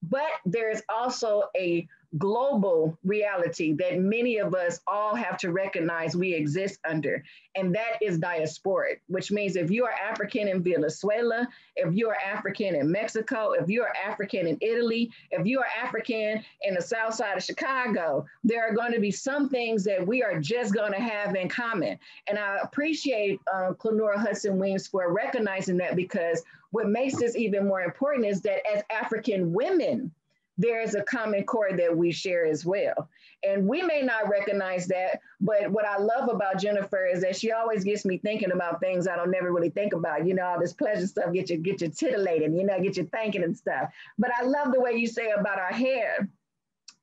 but there's also a global reality that many of us all have to recognize we exist under, and that is diasporic, which means if you are African in Venezuela, if you are African in Mexico, if you are African in Italy, if you are African in the south side of Chicago, there are going to be some things that we are just going to have in common. And I appreciate Clenora Hudson Weems for recognizing that, because what makes this even more important is that as African women, there's a common core that we share as well. And we may not recognize that, but what I love about Jennifer is that she always gets me thinking about things I don't never really think about. You know, all this pleasure stuff get you titillated, you know, get you thinking and stuff. But I love the way you say about our hair.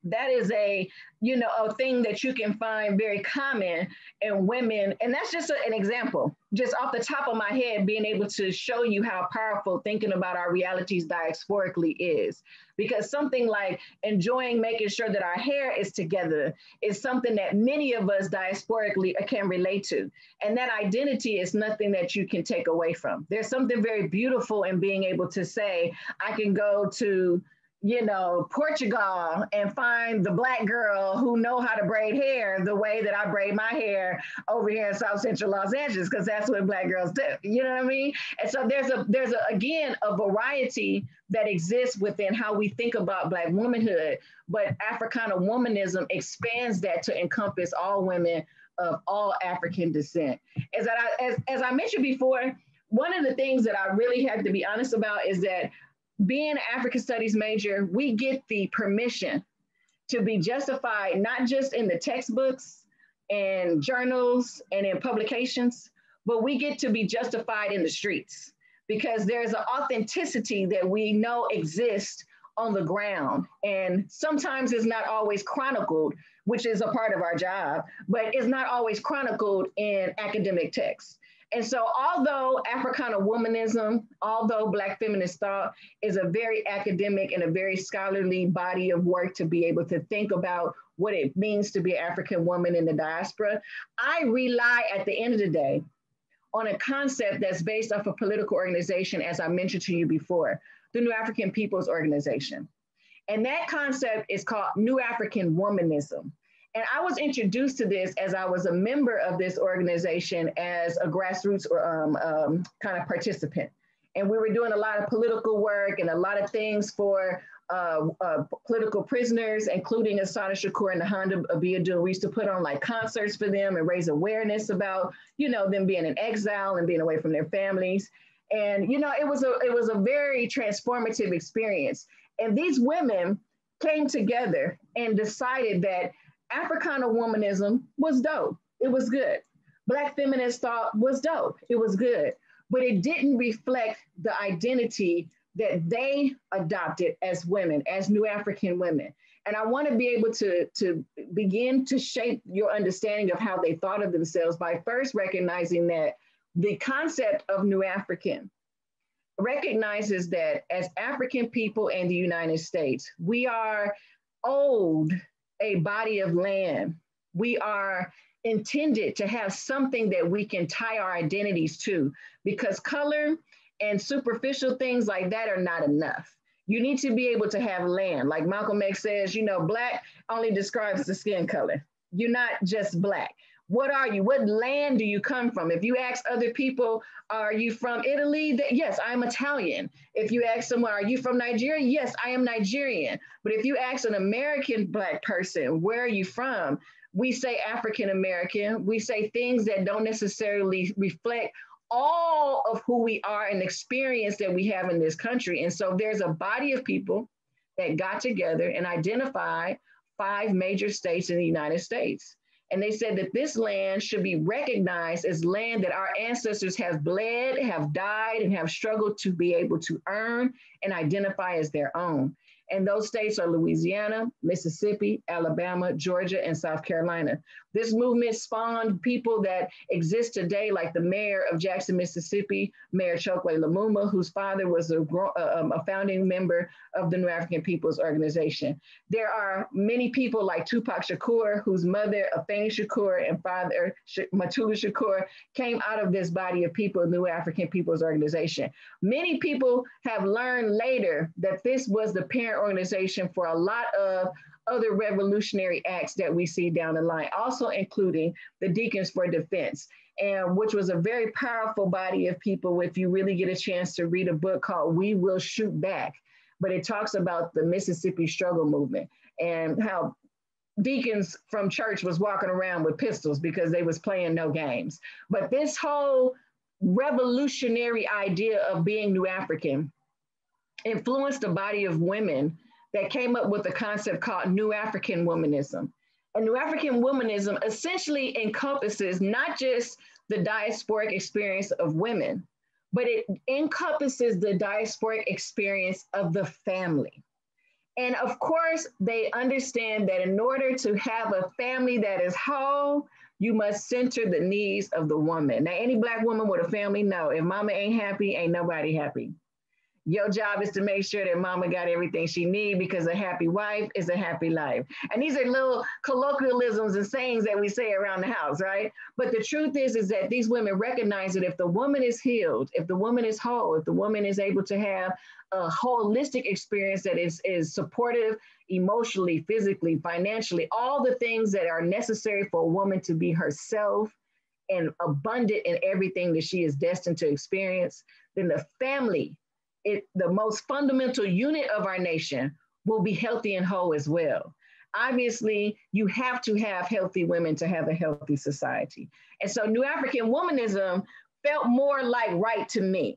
That is a thing that you can find very common in women. And that's just an example, just off the top of my head, being able to show you how powerful thinking about our realities diasporically is. Because something like enjoying making sure that our hair is together is something that many of us diasporically can relate to. And that identity is nothing that you can take away from. There's something very beautiful in being able to say, I can go to, you know, Portugal and find the Black girl who know how to braid hair the way that I braid my hair over here in South Central Los Angeles, because that's what Black girls do. You know what I mean? And so there's again, a variety that exists within how we think about Black womanhood, but Africana womanism expands that to encompass all women of all African descent. As I mentioned before, one of the things that I really have to be honest about is that being an African Studies major, we get the permission to be justified, not just in the textbooks and journals and in publications, but we get to be justified in the streets, because there's an authenticity that we know exists on the ground. And sometimes it's not always chronicled, which is a part of our job, but it's not always chronicled in academic texts. And so although Africana womanism, although Black feminist thought is a very academic and a very scholarly body of work to be able to think about what it means to be an African woman in the diaspora, I rely at the end of the day on a concept that's based off a political organization, as I mentioned to you before, the New African Peoples Organization. And that concept is called New African Womanism. And I was introduced to this as I was a member of this organization as a grassroots kind of participant. And we were doing a lot of political work and a lot of things for political prisoners, including Assata Shakur and Nahanda Abiodun. We used to put on like concerts for them and raise awareness about, you know, them being in exile and being away from their families. And, you know, it was a very transformative experience. And these women came together and decided that Africana womanism was dope. It was good. Black feminist thought was dope. It was good. But it didn't reflect the identity that they adopted as women, as New African women. And I want to be able to begin to shape your understanding of how they thought of themselves by first recognizing that the concept of New African recognizes that as African people in the United States, we are owed a body of land. We are intended to have something that we can tie our identities to, because color and superficial things like that are not enough. You need to be able to have land. Like Malcolm X says, you know, Black only describes the skin color. You're not just Black. What are you? What land do you come from? If you ask other people, are you from Italy? Yes, I'm Italian. If you ask someone, are you from Nigeria? Yes, I am Nigerian. But if you ask an American Black person, where are you from? We say African American. We say things that don't necessarily reflect all of who we are and experience that we have in this country. And so there's a body of people that got together and identified 5 major states in the United States. And they said that this land should be recognized as land that our ancestors have bled, have died, and have struggled to be able to earn and identify as their own. And those states are Louisiana, Mississippi, Alabama, Georgia, and South Carolina. This movement spawned people that exist today, like the mayor of Jackson, Mississippi, Mayor Chokwe Lumumba, whose father was a founding member of the New African Peoples Organization. There are many people like Tupac Shakur, whose mother, Ifejie Shakur, and father, Matula Shakur, came out of this body of people, New African Peoples Organization. Many people have learned later that this was the parent organization for a lot of other revolutionary acts that we see down the line, also including the Deacons for Defense, and which was a very powerful body of people. If you really get a chance to read a book called We Will Shoot Back, but it talks about the Mississippi struggle movement and how deacons from church was walking around with pistols because they was playing no games. But this whole revolutionary idea of being New African influenced a body of women that came up with a concept called New African Womanism. And New African Womanism essentially encompasses not just the diasporic experience of women, but it encompasses the diasporic experience of the family. And of course, they understand that in order to have a family that is whole, you must center the needs of the woman. Now, any Black woman with a family, no, if mama ain't happy, ain't nobody happy. Your job is to make sure that mama got everything she needs, because a happy wife is a happy life. And these are little colloquialisms and sayings that we say around the house, right? But the truth is that these women recognize that if the woman is healed, if the woman is whole, if the woman is able to have a holistic experience that is supportive emotionally, physically, financially, all the things that are necessary for a woman to be herself and abundant in everything that she is destined to experience, then the family, the most fundamental unit of our nation, will be healthy and whole as well. Obviously, you have to have healthy women to have a healthy society. And so New African Womanism felt more like right to me.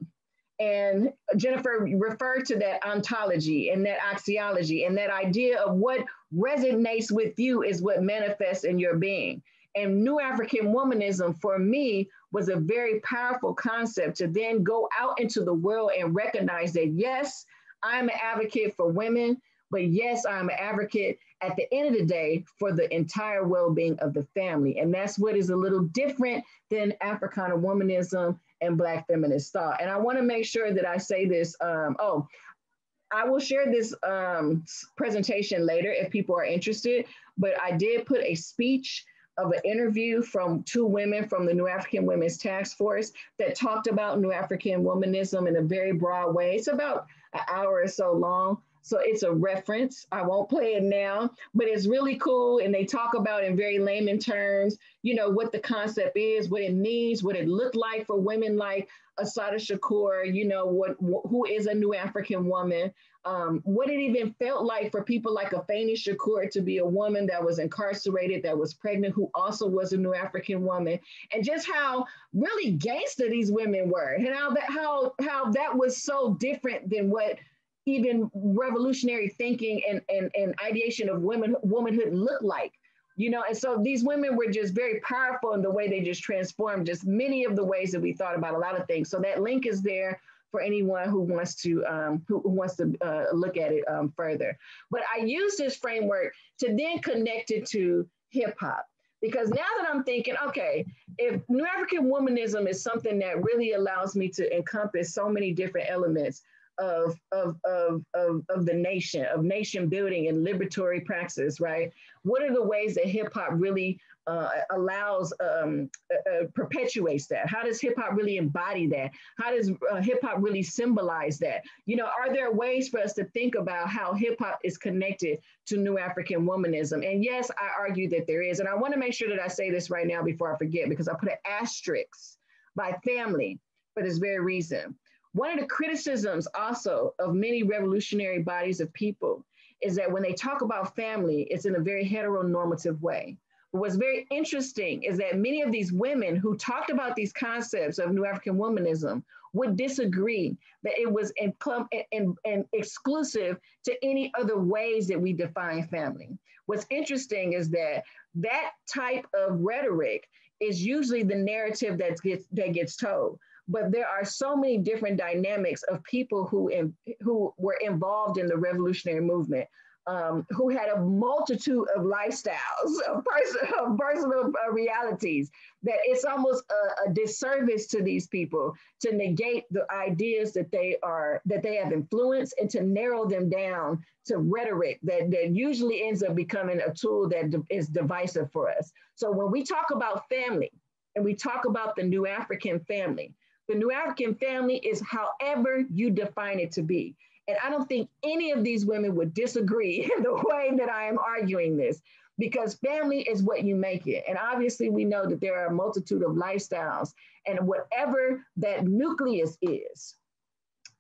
And Jennifer referred to that ontology and that axiology and that idea of what resonates with you is what manifests in your being. And New African Womanism for me was a very powerful concept to then go out into the world and recognize that, yes, I'm an advocate for women, but yes, I'm an advocate at the end of the day for the entire well-being of the family. And that's what is a little different than Africana womanism and Black feminist thought. And I want to make sure that I say this. I will share this presentation later if people are interested, but I did put a speech of an interview from 2 women from the New African Women's Task Force that talked about New African womanism in a very broad way. It's about an hour or so long. So it's a reference. I won't play it now, but it's really cool. And they talk about in very layman terms, you know, what the concept is, what it means, what it looked like for women like Assata Shakur, you know, who is a New African woman, what it even felt like for people like Ifejie Shakur to be a woman that was incarcerated, that was pregnant, who also was a New African woman, and just how really gangster these women were, and how that was so different than what even revolutionary thinking and ideation of womanhood looked like. You know, and so these women were just very powerful in the way they just transformed just many of the ways that we thought about a lot of things. So that link is there for anyone who wants to look at it further. But I use this framework to then connect it to hip hop. Because now that I'm thinking, okay, if New African womanism is something that really allows me to encompass so many different elements of the nation, of nation building and liberatory praxis, right? What are the ways that hip hop really allows, perpetuates that? How does hip hop really embody that? How does hip hop really symbolize that? You know, are there ways for us to think about how hip hop is connected to New African womanism? And yes, I argue that there is. And I want to make sure that I say this right now before I forget, because I put an asterisk by family for this very reason. One of the criticisms also of many revolutionary bodies of people is that when they talk about family, it's in a very heteronormative way. But what's very interesting is that many of these women who talked about these concepts of New African womanism would disagree that it was exclusive to any other ways that we define family. What's interesting is that that type of rhetoric is usually the narrative that gets told. But there are so many different dynamics of people who were involved in the revolutionary movement, who had a multitude of lifestyles, of personal realities, that it's almost a disservice to these people to negate the ideas that they have influenced and to narrow them down to rhetoric that usually ends up becoming a tool that is divisive for us. So when we talk about family and we talk about the New African family, the New African family is however you define it to be. And I don't think any of these women would disagree in the way that I am arguing this, because family is what you make it. And obviously we know that there are a multitude of lifestyles, and whatever that nucleus is,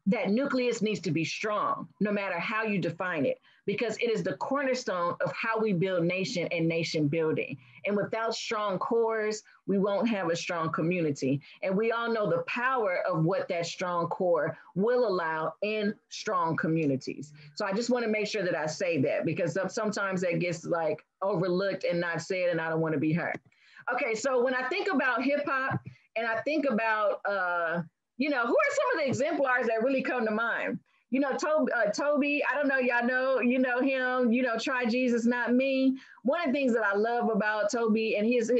that nucleus needs to be strong, no matter how you define it, because it is the cornerstone of how we build nation and nation building. And without strong cores, we won't have a strong community. And we all know the power of what that strong core will allow in strong communities. So I just want to make sure that I say that, because sometimes that gets like overlooked and not said, and I don't want to be hurt. Okay, so when I think about hip hop and I think about, you know, who are some of the exemplars that really come to mind? You know, Toby, I don't know, y'all know, you know him, you know, Try Jesus, Not Me. One of the things that I love about Toby, and his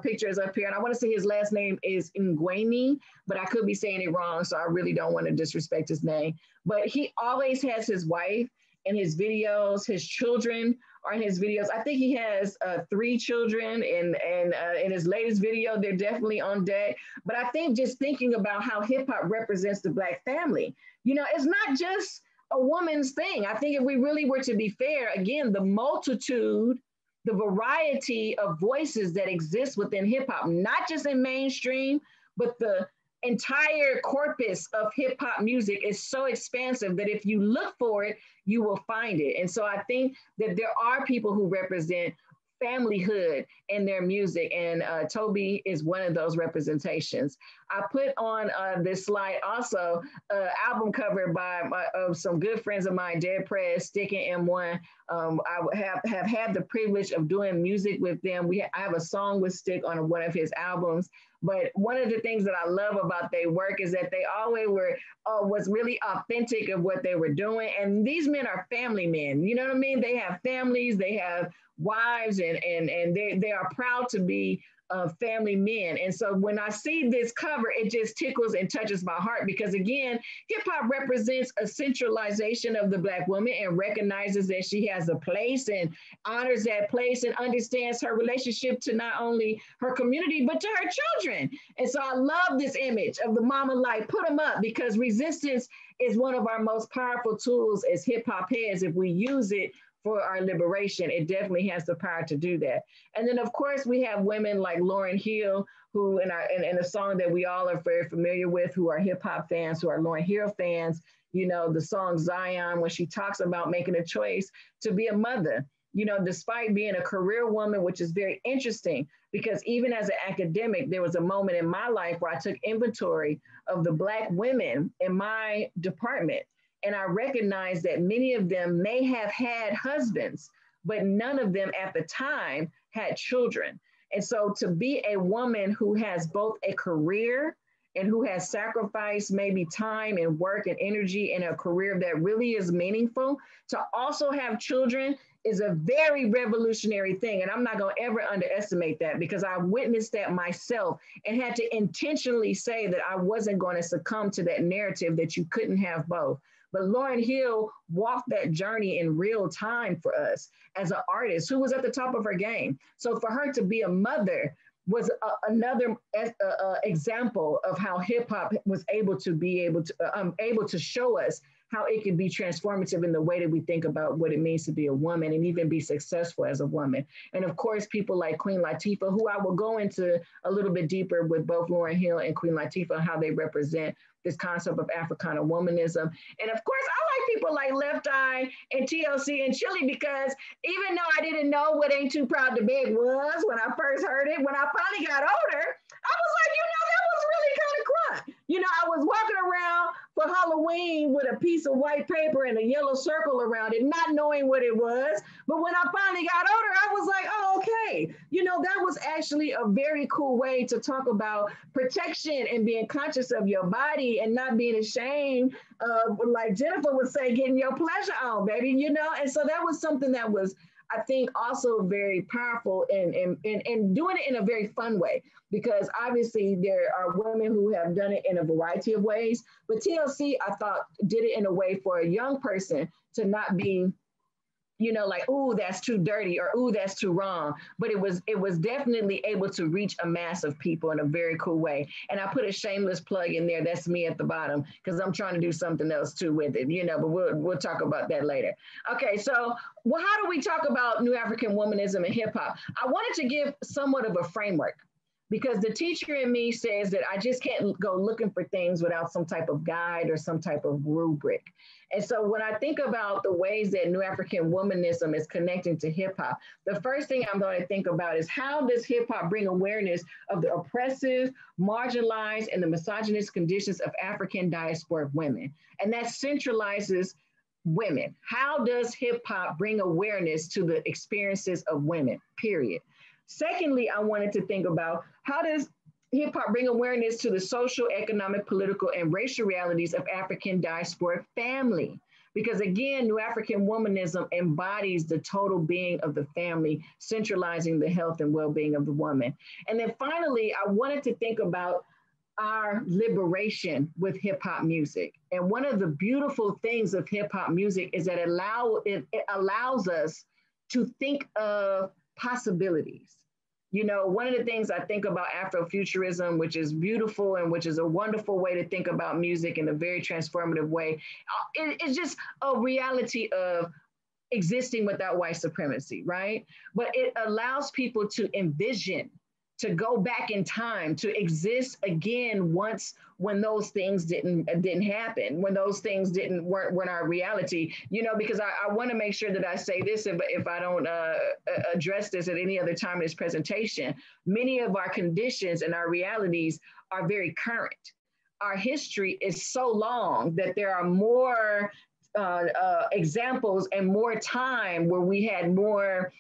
picture is up here, and I want to say his last name is Ngweni, but I could be saying it wrong, so I really don't want to disrespect his name. But he always has his wife in his videos, his children are in his videos. I think he has 3 children, and in his latest video, they're definitely on deck. But I think just thinking about how hip hop represents the Black family, you know, it's not just a woman's thing. I think if we really were to be fair, again, the multitude, the variety of voices that exist within hip hop, not just in mainstream, but the entire corpus of hip hop music is so expansive that if you look for it, you will find it. And so I think that there are people who represent familyhood in their music, and Toby is one of those representations. I put on this slide also an album cover by some good friends of mine, Dead Prez, Stick and M1. I have had the privilege of doing music with them. I have a song with Stick on one of his albums, But one of the things that I love about their work is that they always was really authentic of what they were doing. And these men are family men, you know what I mean? They have families, they have wives, and they are proud to be family men. And so when I see this cover, it just tickles and touches my heart, because again, hip hop represents a centralization of the Black woman and recognizes that she has a place and honors that place and understands her relationship to not only her community, but to her children. And so I love this image of the mama, like, put them up, because resistance is one of our most powerful tools as hip hop heads. If we use it for our liberation, it definitely has the power to do that. And then of course we have women like Lauryn Hill, who in a song that we all are very familiar with, who are hip hop fans, who are Lauryn Hill fans, you know, the song Zion, when she talks about making a choice to be a mother, you know, despite being a career woman, which is very interesting, because even as an academic, there was a moment in my life where I took inventory of the Black women in my department. And I recognized that many of them may have had husbands, but none of them at the time had children. And so to be a woman who has both a career and who has sacrificed maybe time and work and energy in a career that really is meaningful, to also have children is a very revolutionary thing. And I'm not going to ever underestimate that, because I witnessed that myself and had to intentionally say that I wasn't going to succumb to that narrative that you couldn't have both. But Lauryn Hill walked that journey in real time for us as an artist who was at the top of her game. So for her to be a mother was another example of how hip hop was able to show us how it could be transformative in the way that we think about what it means to be a woman and even be successful as a woman. And of course, people like Queen Latifah, who I will go into a little bit deeper with both Lauryn Hill and Queen Latifah, how they represent this concept of Africana womanism. And of course, I like people like Left Eye and TLC and Chili, because even though I didn't know what Ain't Too Proud to Beg was when I first heard it, when I finally got older, I was like, you know, that was really kind of crunk. You know, I was walking around for Halloween with a piece of white paper and a yellow circle around it, not knowing what it was. But when I finally got older, I was like, oh, okay. You know, that was actually a very cool way to talk about protection and being conscious of your body and not being ashamed of, like Jennifer would say, getting your pleasure on, baby, you know? And so that was something that was, I think, also very powerful and doing it in a very fun way, because obviously there are women who have done it in a variety of ways, but TLC, I thought, did it in a way for a young person to not be, you know, like, ooh, that's too dirty, or ooh, that's too wrong. But it was definitely able to reach a mass of people in a very cool way. And I put a shameless plug in there. That's me at the bottom, because I'm trying to do something else too with it, you know, but we'll talk about that later. Okay, so how do we talk about New African womanism and hip hop? I wanted to give somewhat of a framework, because the teacher in me says that I just can't go looking for things without some type of guide or some type of rubric. And so when I think about the ways that New African womanism is connecting to hip hop, the first thing I'm going to think about is, how does hip hop bring awareness of the oppressive, marginalized, and the misogynist conditions of African diasporic women? And that centralizes women. How does hip hop bring awareness to the experiences of women, period? Secondly, I wanted to think about, how does hip hop bring awareness to the social, economic, political, and racial realities of African diasporic family? Because again, New African womanism embodies the total being of the family, centralizing the health and well-being of the woman. And then finally, I wanted to think about our liberation with hip hop music. And one of the beautiful things of hip hop music is that it allows us to think of possibilities. You know, one of the things I think about Afrofuturism, which is beautiful and which is a wonderful way to think about music in a very transformative way, it's just a reality of existing without white supremacy, right? But it allows people to envision, to go back in time, to exist again when those things didn't happen, when those things weren't our reality, you know, because I want to make sure that I say this, if I don't address this at any other time in this presentation. Many of our conditions and our realities are very current. Our history is so long that there are more examples and more time where we had more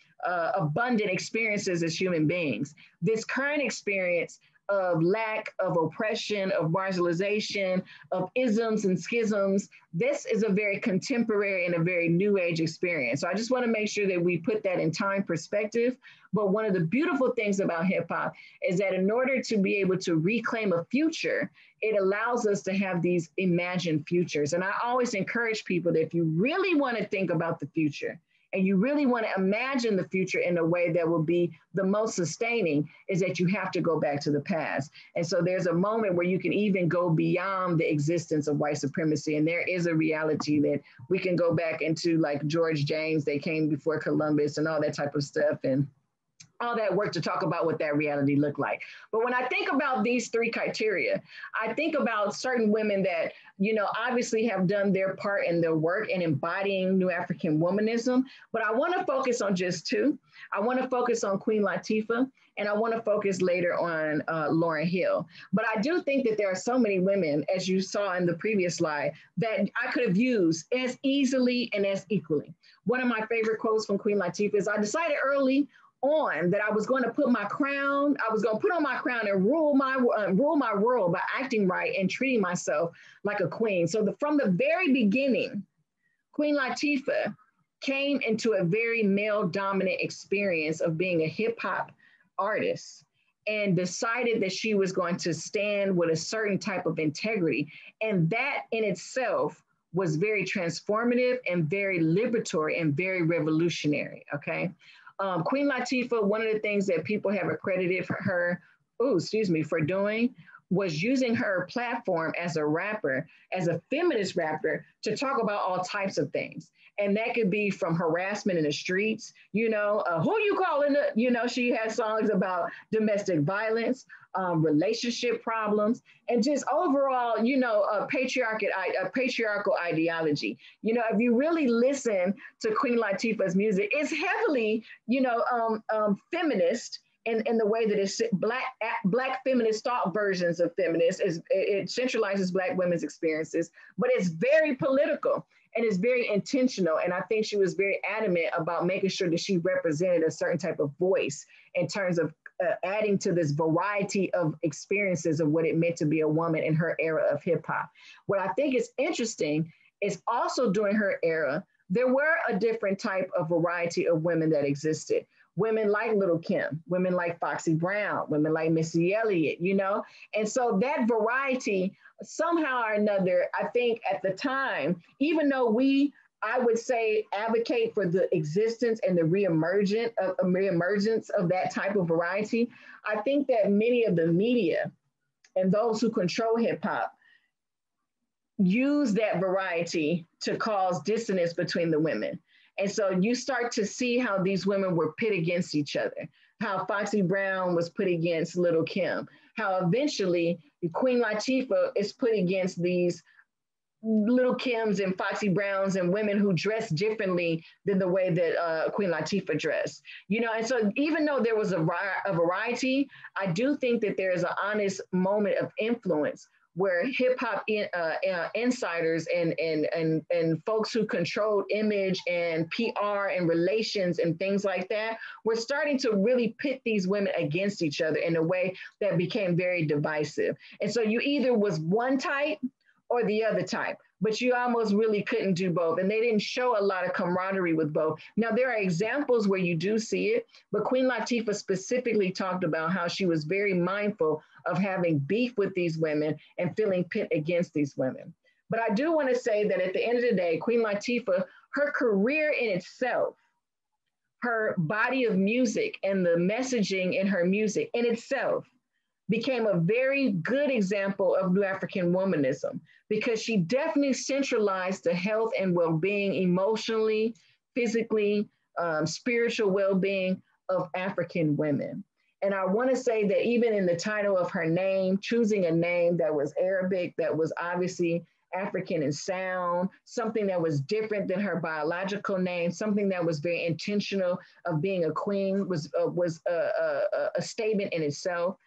abundant experiences as human beings. This current experience of lack, of oppression, of marginalization, of isms and schisms. This is a very contemporary and a very new age experience. So I just want to make sure that we put that in time perspective. But one of the beautiful things about hip hop is that in order to be able to reclaim a future, it allows us to have these imagined futures. And I always encourage people that if you really want to think about the future, and you really want to imagine the future in a way that will be the most sustaining, is that you have to go back to the past. And so there's a moment where you can even go beyond the existence of white supremacy. And there is a reality that we can go back into, like George James, they came before Columbus and all that type of stuff, and all that work to talk about what that reality looked like. But when I think about these three criteria, I think about certain women that, obviously have done their part in their work in embodying New African womanism, but I want to focus on just two. I want to focus on Queen Latifah, and I want to focus later on Lauryn Hill. But I do think that there are so many women, as you saw in the previous slide, that I could have used as easily and as equally. One of my favorite quotes from Queen Latifah is, "I decided early on that I was going to put on my crown and rule my world by acting right and treating myself like a queen." So from the very beginning, Queen Latifah came into a very male dominant experience of being a hip hop artist and decided that she was going to stand with a certain type of integrity. And that in itself was very transformative and very liberatory and very revolutionary, okay? Queen Latifah, one of the things that people have accredited her, for doing was using her platform as a rapper, as a feminist rapper, to talk about all types of things. And that could be from harassment in the streets, who you calling it? She has songs about domestic violence, relationship problems, and just overall, a patriarchal ideology. If you really listen to Queen Latifah's music, it's heavily, feminist in the way that it's black feminist thought versions of feminists. It centralizes Black women's experiences, but it's very political and it's very intentional. And I think she was very adamant about making sure that she represented a certain type of voice in terms of adding to this variety of experiences of what it meant to be a woman in her era of hip hop. What I think is interesting is also during her era, there were a different type of variety of women that existed. Women like Little Kim, women like Foxy Brown, women like Missy Elliott, And so that variety, somehow or another, I think at the time, even though I would say, advocate for the existence and the reemergence of that type of variety, I think that many of the media and those who control hip hop use that variety to cause dissonance between the women. And so you start to see how these women were pit against each other, how Foxy Brown was put against Little Kim, how eventually Queen Latifah is put against these Little Kims and Foxy Browns and women who dress differently than the way that Queen Latifah dressed. And so even though there was a variety, I do think that there is an honest moment of influence where hip hop insiders and folks who controlled image and PR and relations and things like that were starting to really pit these women against each other in a way that became very divisive. And so you either was one type or the other type, but you almost really couldn't do both. And they didn't show a lot of camaraderie with both. Now, there are examples where you do see it, but Queen Latifah specifically talked about how she was very mindful of having beef with these women and feeling pit against these women. But I do want to say that at the end of the day, Queen Latifah, her career in itself, her body of music and the messaging in her music in itself became a very good example of New African womanism, because she definitely centralized the health and well-being, emotionally, physically, spiritual well-being of African women. And I want to say that even in the title of her name, choosing a name that was Arabic, that was obviously African in sound, something that was different than her biological name, something that was very intentional of being a queen, was a statement in itself.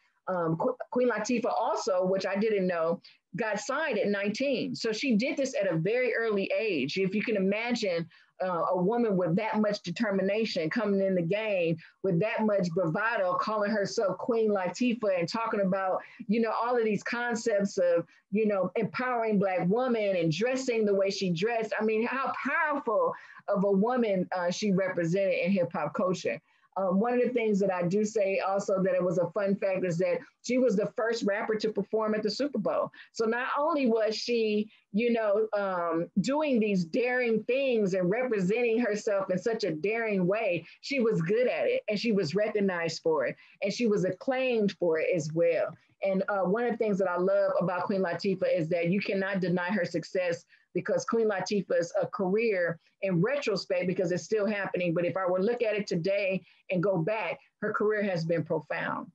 Queen Latifah also, which I didn't know, got signed at 19. So she did this at a very early age. If you can imagine a woman with that much determination coming in the game with that much bravado, calling herself Queen Latifah and talking about, you know, all of these concepts of, you know, empowering Black women and dressing the way she dressed. I mean, how powerful of a woman she represented in hip hop culture. One of the things that I do say also that it was a fun fact is that she was the first rapper to perform at the Super Bowl. So not only was she, you know, doing these daring things and representing herself in such a daring way, she was good at it and she was recognized for it and she was acclaimed for it as well. And one of the things that I love about Queen Latifah is that you cannot deny her success because Queen Latifah's career in retrospect, because it's still happening, but if I were to look at it today and go back, her career has been profound.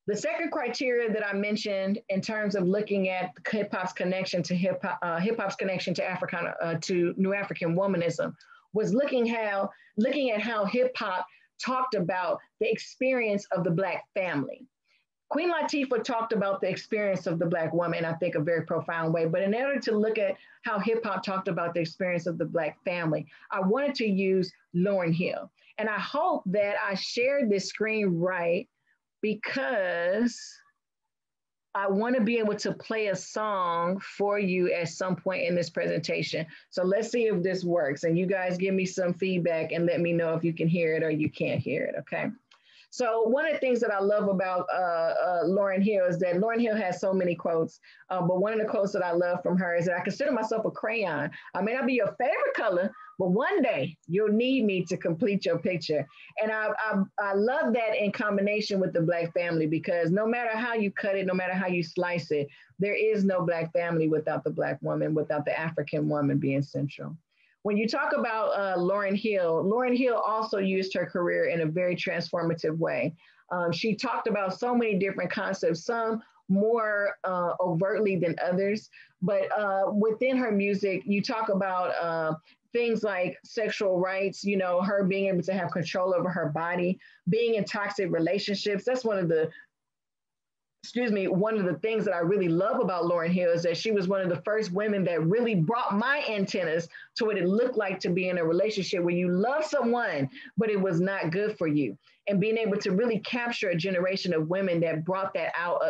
The second criteria that I mentioned in terms of looking at hip hop's connection to hip-hop's connection to New African womanism was looking at how hip hop talked about the experience of the Black family. Queen Latifah talked about the experience of the Black woman in, I think, a very profound way. But in order to look at how hip hop talked about the experience of the Black family, I wanted to use Lauryn Hill. And I hope that I shared this screen right because I want to be able to play a song for you at some point in this presentation. So let's see if this works. And you guys give me some feedback and let me know if you can hear it or you can't hear it, okay? So one of the things that I love about Lauryn Hill is that Lauryn Hill has so many quotes, but one of the quotes that I love from her is that I consider myself a crayon. I may not be your favorite color, but one day you'll need me to complete your picture. And I love that in combination with the Black family, because no matter how you cut it, no matter how you slice it, there is no Black family without the Black woman, without the African woman being central. When you talk about Lauryn Hill also used her career in a very transformative way. She talked about so many different concepts, some more overtly than others, but within her music, you talk about things like sexual rights, you know, her being able to have control over her body, being in toxic relationships. That's one of the things that I really love about Lauryn Hill is that she was one of the first women that really brought my antennas to what it looked like to be in a relationship where you love someone, but it was not good for you. And being able to really capture a generation of women that brought that out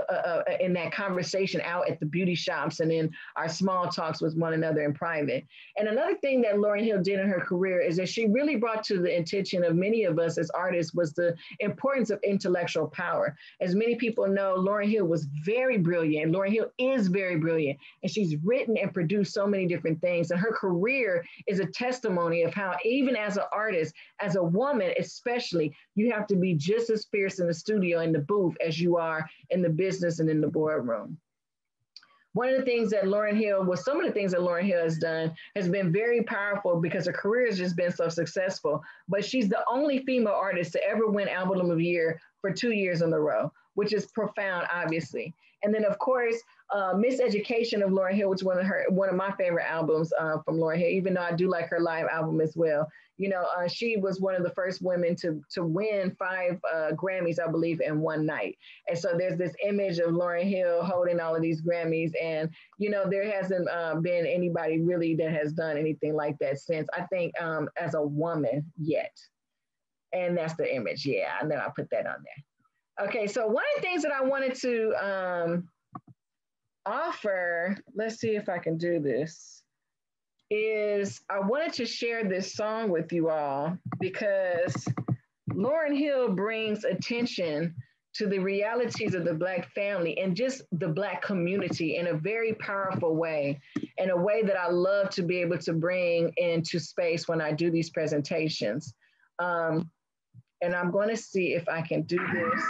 in that conversation out at the beauty shops and in our small talks with one another in private. And another thing that Lauryn Hill did in her career is that she really brought to the attention of many of us as artists was the importance of intellectual power. As many people know, Lauryn Hill was very brilliant. Lauryn Hill is very brilliant, and she's written and produced so many different things. And her career is a testimony of how, even as an artist, as a woman especially, you have to be just as fierce in the studio, in the booth, as you are in the business and in the boardroom. One of the things that Lauryn Hill, some of the things that Lauryn Hill has done has been very powerful because her career has just been so successful, but she's the only female artist to ever win Album of the Year for 2 years in a row, which is profound, obviously. And then of course, Miseducation of Lauryn Hill, which is one of my favorite albums from Lauryn Hill, even though I do like her live album as well. You know, she was one of the first women to win 5 Grammys, I believe, in one night. And so there's this image of Lauryn Hill holding all of these Grammys. And, you know, there hasn't been anybody really that has done anything like that since, I think, as a woman yet. And that's the image. Yeah, and then I put that on there. Okay, so one of the things that I wanted to offer, let's see if I can do this, is I wanted to share this song with you all because Lauryn Hill brings attention to the realities of the Black family and just the Black community in a very powerful way, in a way that I love to be able to bring into space when I do these presentations. And I'm going to see if I can do this.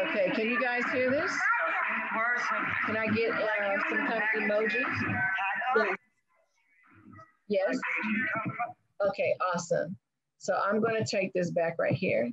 Okay, can you guys hear this? Can I get some kind of emojis?
Yes.
Yes? Okay, awesome. So I'm going to take this back right here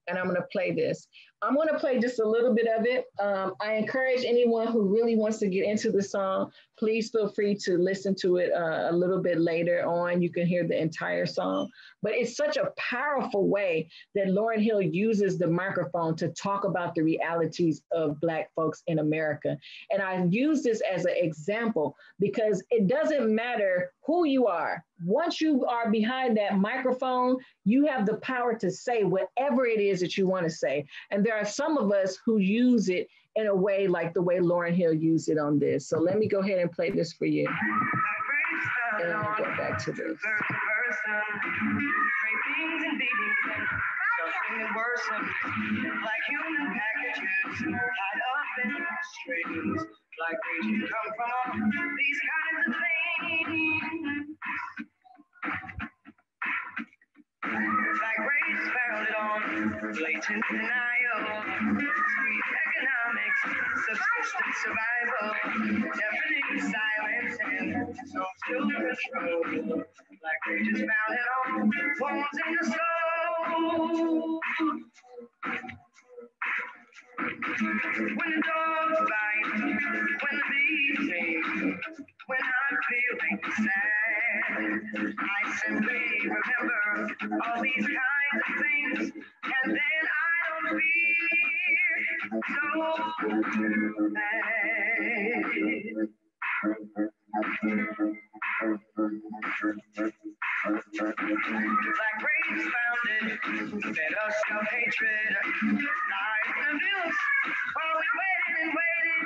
and I'm going to play this. I'm going to play just a little bit of it. I encourage anyone who really wants to get into the song, please feel free to listen to it a little bit later on. You can hear the entire song, but it's such a powerful way that Lauryn Hill uses the microphone to talk about the realities of Black folks in America. And I use this as an example because it doesn't matter who you are. Once you are behind that microphone, you have the power to say whatever it is that you want to say. And there are some of us who use it in a way like the way Lauryn Hill used it on this. So let me go ahead and play this for you. And I'll get back to this. Like human packages tied up in strings, like they come from these kinds of things. Like race founded on blatant denial, sweet economics, subsistence survival, deafening silence and social control. Like they just founded on wounds in the soul. When the dogs bite, when the bees sing, when I'm feeling sad, I simply remember all these kinds of things, and then I don't feel so bad. Black race founded, fed us self-hatred, lies and abuse, while we waited and waited.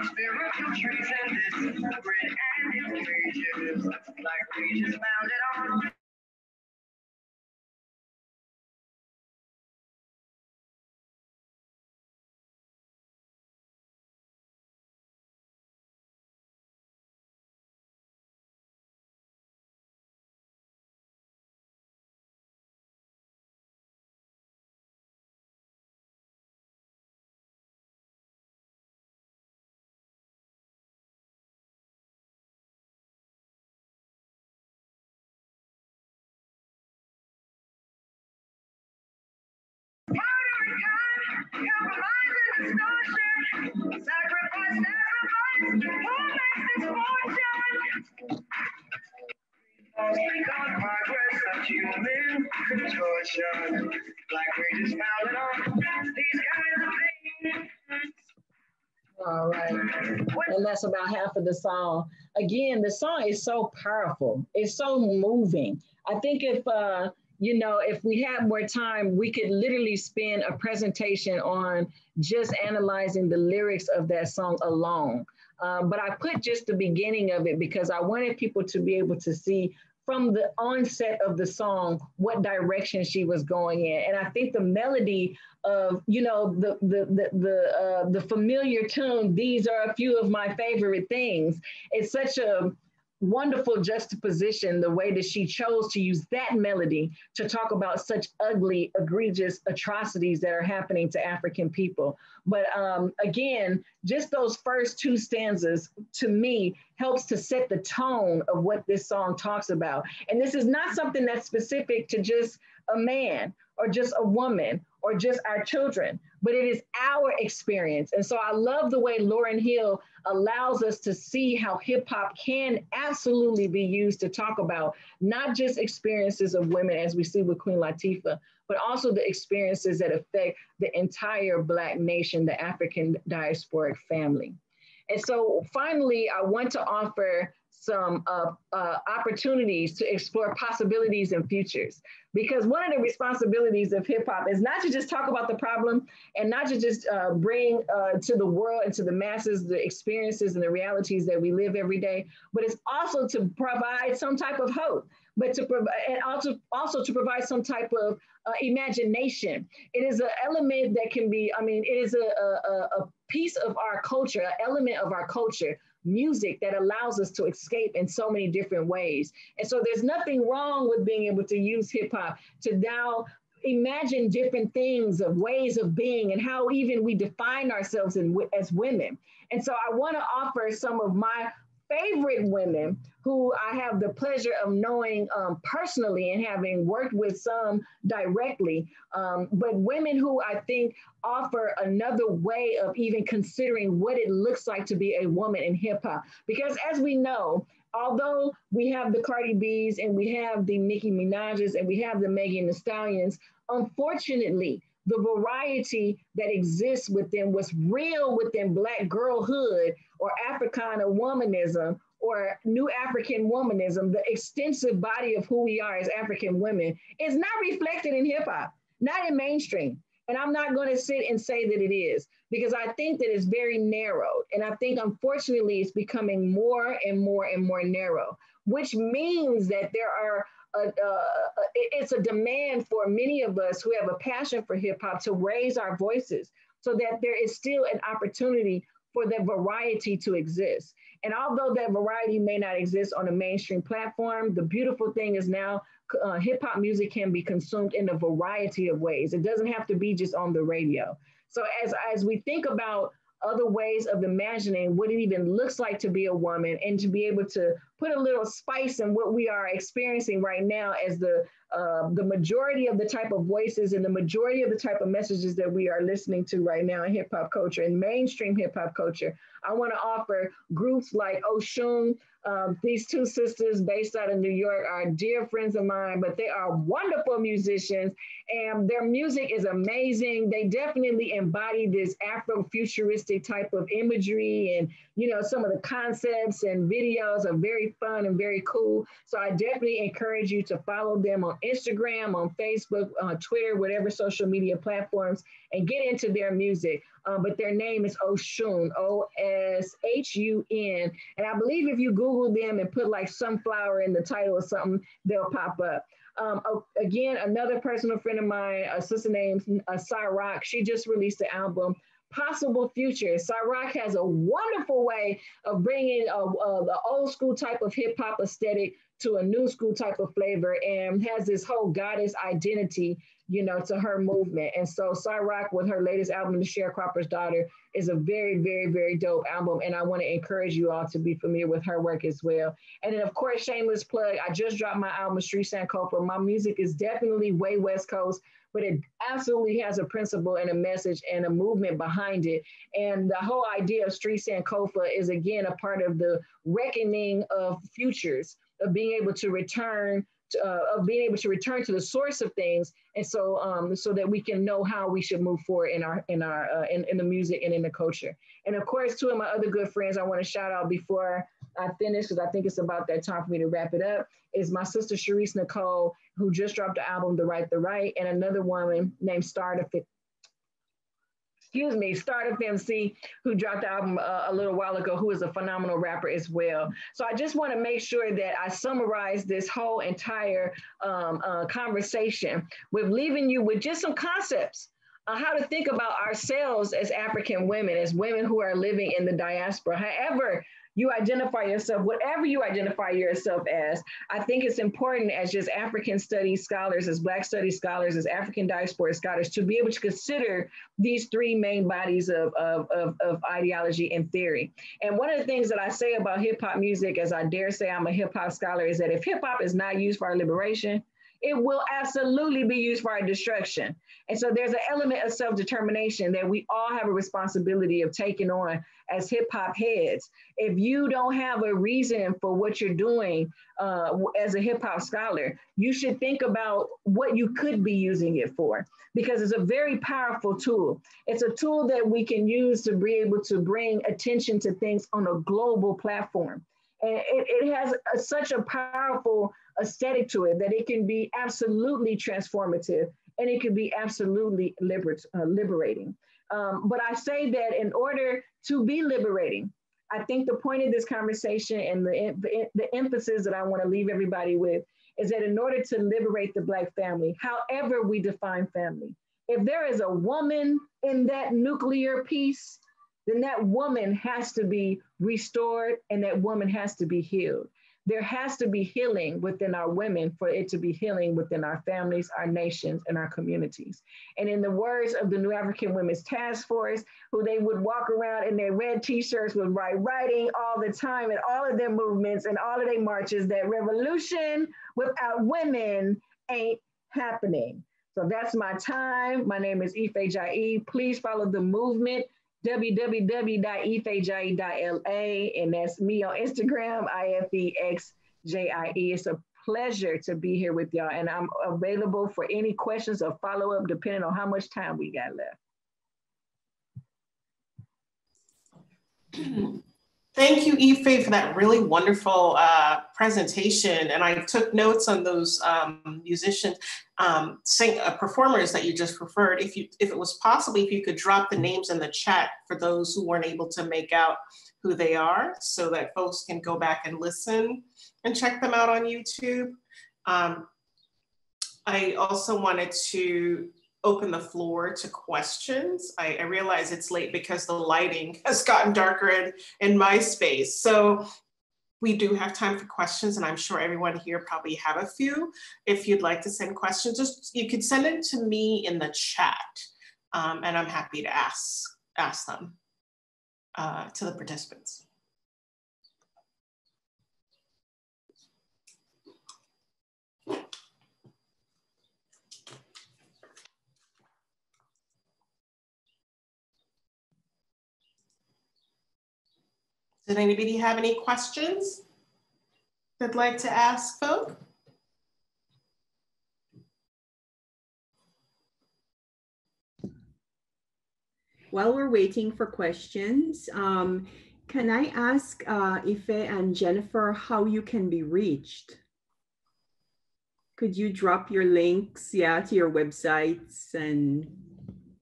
Spiritual treason, this grid and its cages, like we just found it on. All right, and that's about half of the song. Again, the song is so powerful. It's so moving. I think if if we had more time, we could literally spend a presentation on just analyzing the lyrics of that song alone. But I put just the beginning of it because I wanted people to be able to see from the onset of the song what direction she was going in. And I think the melody of, the familiar tune, these are a few of my favorite things. It's such a wonderful juxtaposition, the way that she chose to use that melody to talk about such ugly, egregious atrocities that are happening to African people. But again, just those first two stanzas, to me, helps to set the tone of what this song talks about. And this is not something that's specific to just a man or just a woman or just our children, but it is our experience. And so I love the way Lauryn Hill allows us to see how hip hop can absolutely be used to talk about not just experiences of women as we see with Queen Latifah, but also the experiences that affect the entire Black nation, the African diasporic family. And so finally, I want to offer some opportunities to explore possibilities and futures. Because one of the responsibilities of hip hop is not to just talk about the problem and not to just bring to the world and to the masses the experiences and the realities that we live every day, but it's also to provide some type of hope, but to provide, and also to provide some type of imagination. It is an element that can be, it is a piece of our culture, an element of our culture, music, that allows us to escape in so many different ways. And so there's nothing wrong with being able to use hip hop to now imagine different things of ways of being and how even we define ourselves as women. And so I want to offer some of my favorite women who I have the pleasure of knowing personally and having worked with some directly, but women who I think offer another way of even considering what it looks like to be a woman in hip hop. Because as we know, although we have the Cardi B's and we have the Nicki Minaj's and we have the Megan Thee Stallions, unfortunately, the variety that exists within what's real within Black girlhood or Africana womanism or New African womanism, the extensive body of who we are as African women, is not reflected in hip hop, not in mainstream. And I'm not going to sit and say that it is, because I think that it's very narrow. And I think, unfortunately, it's becoming more and more and more narrow, which means that there are it's a demand for many of us who have a passion for hip hop to raise our voices so that there is still an opportunity for that variety to exist. And although that variety may not exist on a mainstream platform, the beautiful thing is now hip hop music can be consumed in a variety of ways. It doesn't have to be just on the radio. So as we think about other ways of imagining what it even looks like to be a woman and to be able to put a little spice in what we are experiencing right now as the majority of the type of voices and the majority of the type of messages that we are listening to right now in hip hop culture and mainstream hip hop culture, I want to offer groups like Oshun. These two sisters based out of New York are dear friends of mine, but they are wonderful musicians and their music is amazing. They definitely embody this Afro-futuristic type of imagery, and you know, some of the concepts and videos are very fun and very cool. So I definitely encourage you to follow them on Instagram, on Facebook, on Twitter, whatever social media platforms, and get into their music. But their name is Oshun, O-S-H-U-N. And I believe if you Google them and put like sunflower in the title or something, they'll pop up. Again, another personal friend of mine, a sister named Cyrock, she just released the album Possible Future. Cyrock has a wonderful way of bringing the old school type of hip hop aesthetic to a new school type of flavor, and has this whole goddess identity, you know, to her movement. And so Cyrock with her latest album, The Sharecropper's Daughter, is a very, very, very dope album. And I want to encourage you all to be familiar with her work as well. And then of course, shameless plug, I just dropped my album, Street Sankofa. My music is definitely way West Coast, but it absolutely has a principle and a message and a movement behind it. And the whole idea of Street Sankofa is again a part of the reckoning of futures, of being able to return to the source of things, and so so that we can know how we should move forward in the music and in the culture. And of course, two of my other good friends I want to shout out before I finish, because I think it's about that time for me to wrap it up, is my sister Sharice Nicole, who just dropped the album The Right, and another woman named Startup MC, who dropped the album a little while ago, who is a phenomenal rapper as well. So I just want to make sure that I summarize this whole entire conversation with leaving you with just some concepts on how to think about ourselves as African women, as women who are living in the diaspora. However you identify yourself, whatever you identify yourself as, I think it's important as just African studies scholars, as Black studies scholars, as African diaspora scholars, to be able to consider these three main bodies of ideology and theory. And one of the things that I say about hip hop music, as I dare say I'm a hip hop scholar, is that if hip hop is not used for our liberation, it will absolutely be used for our destruction. And so there's an element of self-determination that we all have a responsibility of taking on as hip hop heads. If you don't have a reason for what you're doing as a hip hop scholar, you should think about what you could be using it for, because it's a very powerful tool. It's a tool that we can use to be able to bring attention to things on a global platform. And it has such a powerful aesthetic to it that it can be absolutely transformative and it can be absolutely liberating. But I say that in order to be liberating, I think the point of this conversation and the emphasis that I want to leave everybody with is that in order to liberate the Black family, however we define family, if there is a woman in that nuclear piece, then that woman has to be restored and that woman has to be healed. there has to be healing within our women for it to be healing within our families, our nations, and our communities. And in the words of the New African Women's Task Force, who they would walk around in their red t-shirts with writing all the time and all of their movements and all of their marches, that revolution without women ain't happening. So that's my time. My name is Ifejie. Please follow the movement, www.ifejie.la, and that's me on Instagram, IFEXJIE. It's a pleasure to be here with y'all, and I'm available for any questions or follow-up depending on how much time we got left.
Thank you, Ife, for that really wonderful presentation. And I took notes on those musicians, performers that you just referred. If it was possible, if you could drop the names in the chat for those who weren't able to make out who they are, so that folks can go back and listen and check them out on YouTube. I also wanted to open the floor to questions. I realize it's late because the lighting has gotten darker in my space. So we do have time for questions, and I'm sure everyone here probably have a few. If you'd like to send questions, you could send it to me in the chat, and I'm happy to ask them to the participants. Did anybody have any questions they'd like to ask folk?
While we're waiting for questions, can I ask Ife and Jennifer how you can be reached? Could you drop your links, to your websites and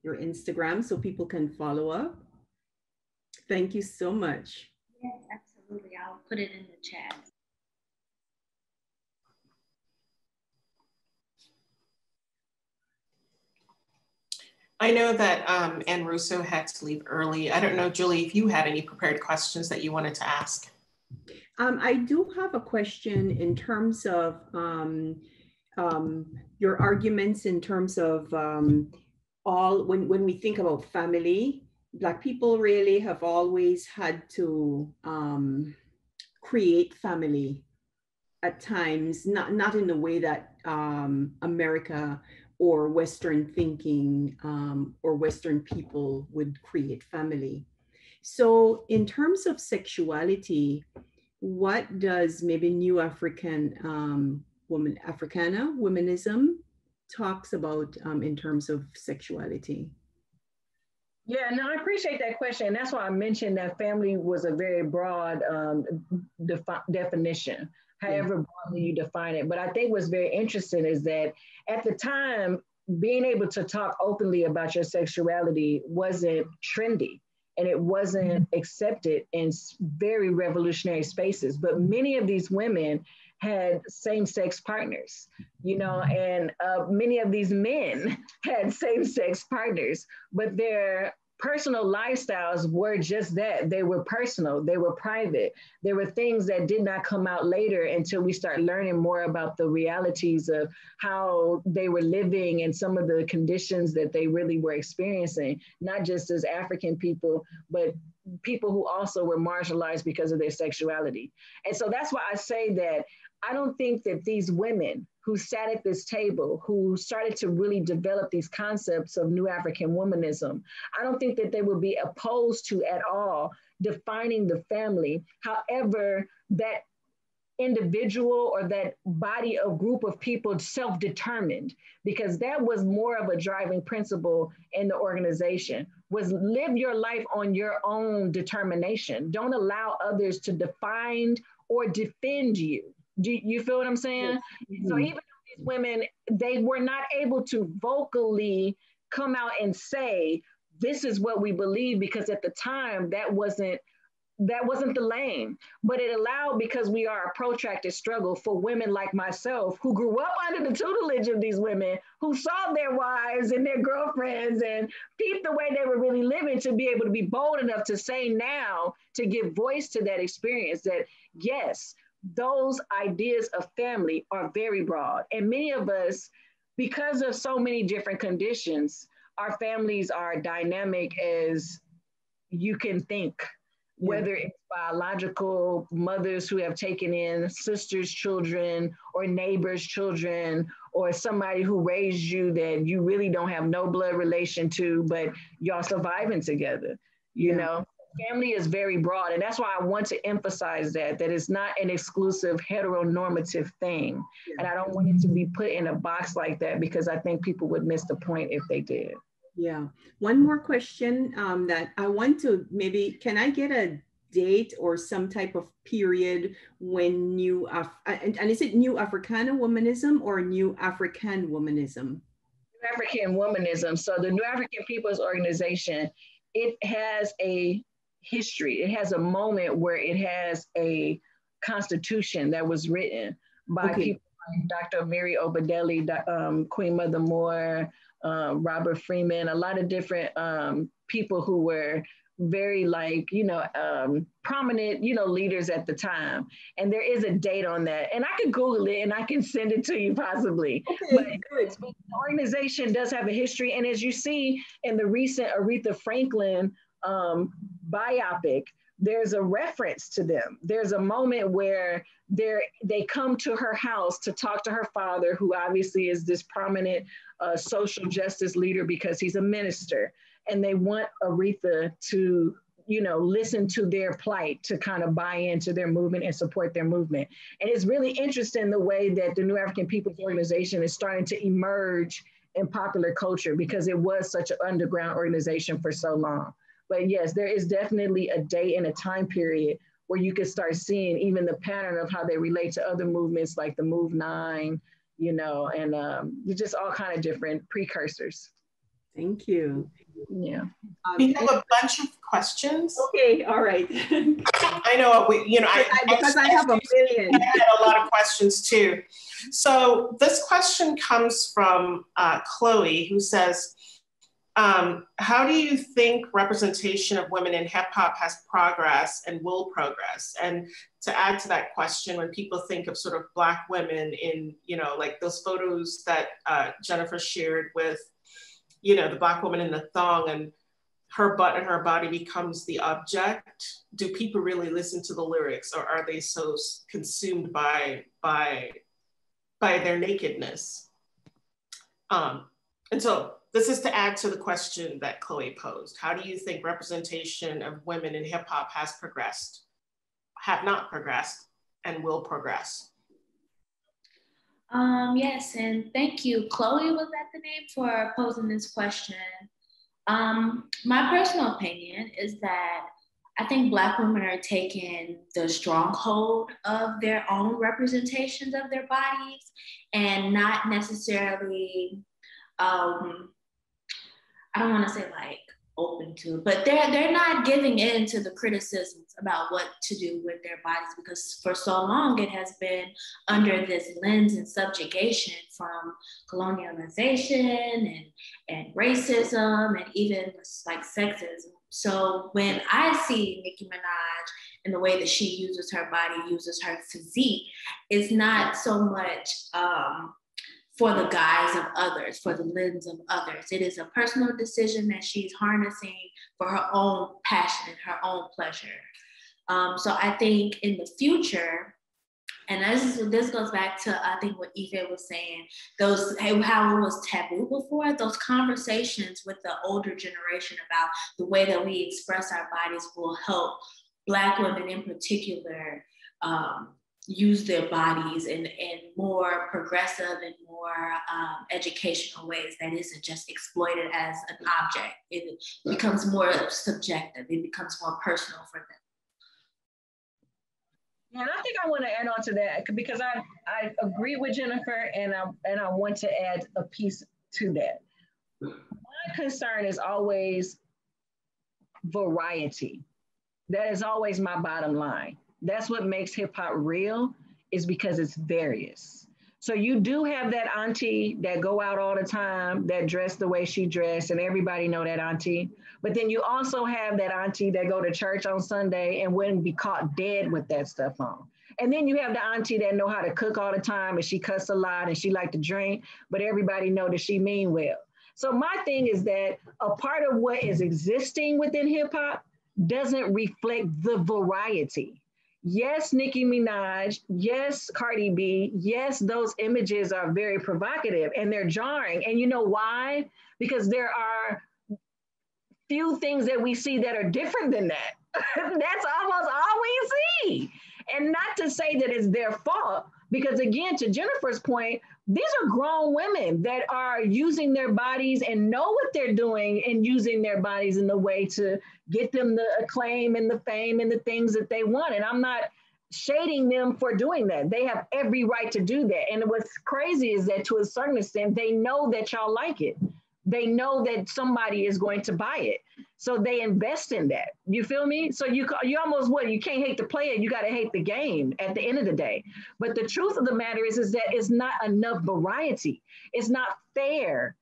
your Instagram so people can follow up? Thank you so much.
Yes, absolutely. I'll put it in the chat.
I know that Ann Russo had to leave early. I don't know, Julie, if you had any prepared questions that you wanted to ask.
I do have a question in terms of your arguments in terms of when we think about family, Black people really have always had to create family at times, not in the way that America or Western thinking or Western people would create family. So in terms of sexuality, what does maybe New African Womanism talks about in terms of sexuality?
Yeah, no, I appreciate that question. And that's why I mentioned that family was a very broad definition, however broadly you define it. But I think what's very interesting is that at the time, being able to talk openly about your sexuality wasn't trendy and it wasn't accepted in very revolutionary spaces. But many of these women had same-sex partners, and many of these men had same-sex partners, but their personal lifestyles were just that. They were personal, they were private. There were things that did not come out later until we start learning more about the realities of how they were living and some of the conditions that they really were experiencing, not just as African people, but people who also were marginalized because of their sexuality. And so that's why I say that I don't think that these women who sat at this table, who started to really develop these concepts of New African Womanism, I don't think that they would be opposed to at all defining the family. However, that individual or that body of group of people self-determined, because that was more of a driving principle in the organization, was live your life on your own determination. Don't allow others to define or defend you. Do you feel what I'm saying? Mm-hmm. So even though these women, they were not able to vocally come out and say, this is what we believe, because at the time that wasn't the lane, but it allowed, because we are a protracted struggle for women like myself who grew up under the tutelage of these women, who saw their wives and their girlfriends and peeped the way they were really living, to be able to be bold enough to say now, to give voice to that experience that, yes, those ideas of family are very broad. And many of us, because of so many different conditions, our families are dynamic as you can think, whether it's biological mothers who have taken in sisters' children or neighbors' children, or somebody who raised you that you really don't have no blood relation to, but y'all surviving together, you know? Family is very broad. And that's why I want to emphasize that it's not an exclusive heteronormative thing. And I don't want it to be put in a box like that, because I think people would miss the point if they did.
Yeah. One more question that I want to maybe, can I get a date or some type of period when and is it New Africana Womanism or New African Womanism?
New African Womanism. So the New African People's Organization, it has a history. It has a moment where it has a constitution that was written by people like Dr. Mary Obadeli, Queen Mother Moore, Robert Freeman, a lot of different people who were very prominent, leaders at the time. And there is a date on that. And I could Google it and I can send it to you possibly. But the organization does have a history. And as you see in the recent Aretha Franklin biopic, there's a reference to them. There's a moment where they come to her house to talk to her father, who obviously is this prominent social justice leader because he's a minister. And they want Aretha to, listen to their plight, to kind of buy into their movement and support their movement. And it's really interesting the way that the New African People's Organization is starting to emerge in popular culture, because it was such an underground organization for so long. But yes, there is definitely a day and a time period where you can start seeing even the pattern of how they relate to other movements like the Move 9, and just all kind of different precursors.
Thank you.
Yeah.
We have a bunch of questions.
Okay, all right.
I know,
because I have a million.
I had a lot of questions too. So this question comes from Chloe, who says, how do you think representation of women in hip hop has progressed and will progress? And to add to that question, when people think of sort of Black women in, like those photos that Jennifer shared with, the Black woman in the thong and her butt and her body becomes the object, do people really listen to the lyrics, or are they so consumed by their nakedness? And so this is to add to the question that Chloe posed. How do you think representation of women in hip hop has progressed, have not progressed, and will progress?
Yes, and thank you. Chloe was that the name for posing this question. My personal opinion is that I think Black women are taking the stronghold of their own representations of their bodies and not necessarily, I don't want to say like open to, but they're not giving in to the criticisms about what to do with their bodies, because for so long it has been under this lens and subjugation from colonialization and racism and even like sexism. So when I see Nicki Minaj and the way that she uses her body, uses her physique, it's not so much for the guise of others, for the lens of others. It is a personal decision that she's harnessing for her own passion and her own pleasure. So I think in the future, and this goes back to, I think what Ifejie was saying, how it was taboo before, those conversations with the older generation about the way that we express our bodies will help Black women in particular use their bodies in more progressive and more educational ways that isn't just exploited as an object. It becomes more subjective. It becomes more personal for them.
And I think I want to add on to that, because I agree with Jennifer, and I want to add a piece to that. My concern is always variety. That is always my bottom line. That's what makes hip hop real, is because it's various. So you do have that auntie that go out all the time, that dress the way she dressed, and everybody know that auntie. But then you also have that auntie that go to church on Sunday and wouldn't be caught dead with that stuff on. And then you have the auntie that know how to cook all the time and she cuss a lot and she like to drink, but everybody know that she mean well. So my thing is that a part of what is existing within hip hop doesn't reflect the variety. Yes, Nicki Minaj, yes, Cardi B, yes, those images are very provocative and they're jarring. And you know why? Because there are few things that we see that are different than that. That's almost all we see. And not to say that it's their fault, because again, to Jennifer's point, these are grown women that are using their bodies and know what they're doing and using their bodies in the way to get them the acclaim and the fame and the things that they want. And I'm not shading them for doing that. They have every right to do that. And what's crazy is that to a certain extent, they know that y'all like it. They know that somebody is going to buy it. So they invest in that. You feel me? So you almost what? You can't hate the player. You got to hate the game at the end of the day. But the truth of the matter is that it's not enough variety. It's not fair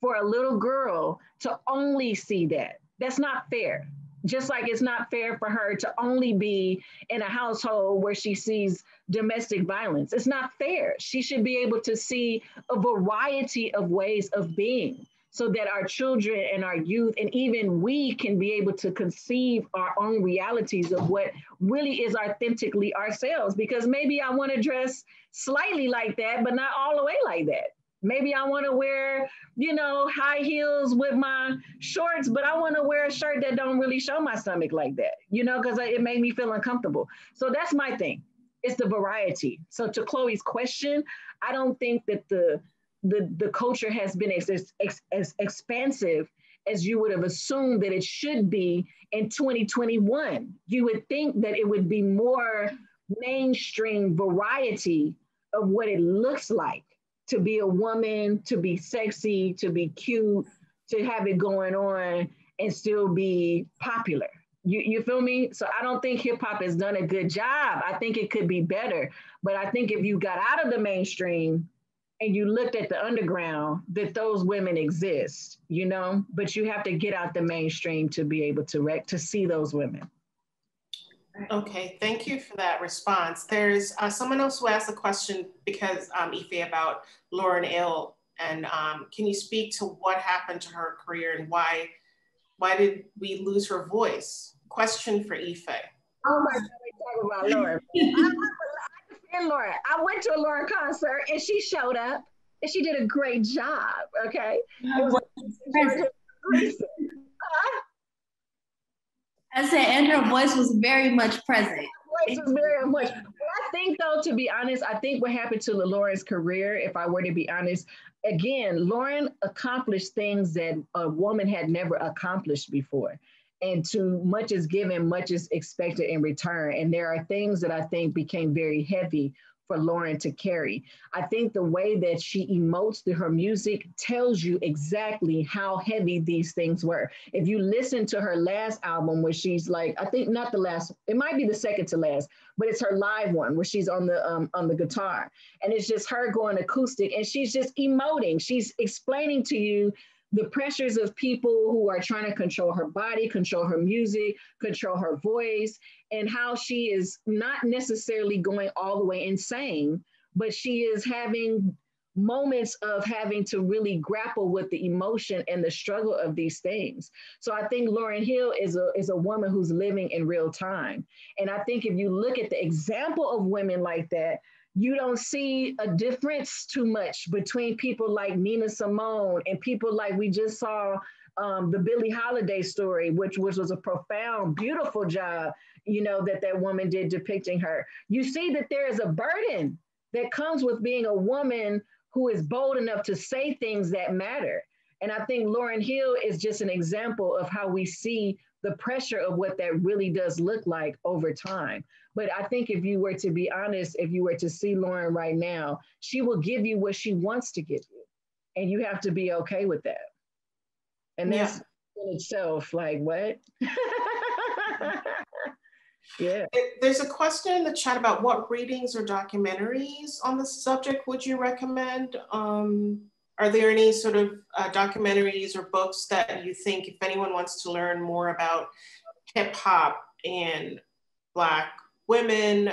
for a little girl to only see that. That's not fair. Just like it's not fair for her to only be in a household where she sees domestic violence. It's not fair. She should be able to see a variety of ways of being, so that our children and our youth and even we can be able to conceive our own realities of what really is authentically ourselves. Because maybe I want to dress slightly like that, but not all the way like that. Maybe I want to wear, high heels with my shorts, but I want to wear a shirt that don't really show my stomach like that, because it made me feel uncomfortable. So that's my thing. It's the variety. So to Chloe's question, I don't think that the culture has been as expansive as you would have assumed that it should be in 2021. You would think that it would be more mainstream variety of what it looks like to be a woman, to be sexy, to be cute, to have it going on and still be popular. You feel me? So I don't think hip hop has done a good job. I think it could be better. But I think if you got out of the mainstream and you looked at the underground, that those women exist, but you have to get out the mainstream to be able to see those women.
Okay, thank you for that response. There's someone else who asked a question because Ifejie, about Lauryn Hill, and can you speak to what happened to her career and why did we lose her voice? Question for Ifejie.
Oh my God, we talk about Lauryn. Lauryn. I went to a Lauryn concert and she showed up and she did a great job. Okay.
I said, and her voice was very much present.
Voice was very much. Well, I think though, to be honest, I think what happened to Lauryn's career, if I were to be honest, again, Lauryn accomplished things that a woman had never accomplished before. And too much is given, much is expected in return. And there are things that I think became very heavy for Lauryn to carry. I think the way that she emotes through her music tells you exactly how heavy these things were. If you listen to her last album where she's like, I think not the last, it might be the second to last, but it's her live one where she's on the guitar. And it's just her going acoustic and she's just emoting. She's explaining to you the pressures of people who are trying to control her body, control her music, control her voice, and how she is not necessarily going all the way insane, but she is having moments of having to really grapple with the emotion and the struggle of these things. So I think Lauryn Hill is a woman who's living in real time. And I think if you look at the example of women like that, you don't see a difference too much between people like Nina Simone and people like we just saw the Billie Holiday story, which was a profound, beautiful job, that woman did depicting her. You see that there is a burden that comes with being a woman who is bold enough to say things that matter. And I think Lauryn Hill is just an example of how we see the pressure of what that really does look like over time. But I think if you were to be honest, if you were to see Lauryn right now, she will give you what she wants to give you. And you have to be okay with that. And that's in itself, like, what? Yeah.
There's a question in the chat about what readings or documentaries on the subject would you recommend? Are there any sort of documentaries or books that you think, if anyone wants to learn more about hip hop and Black women,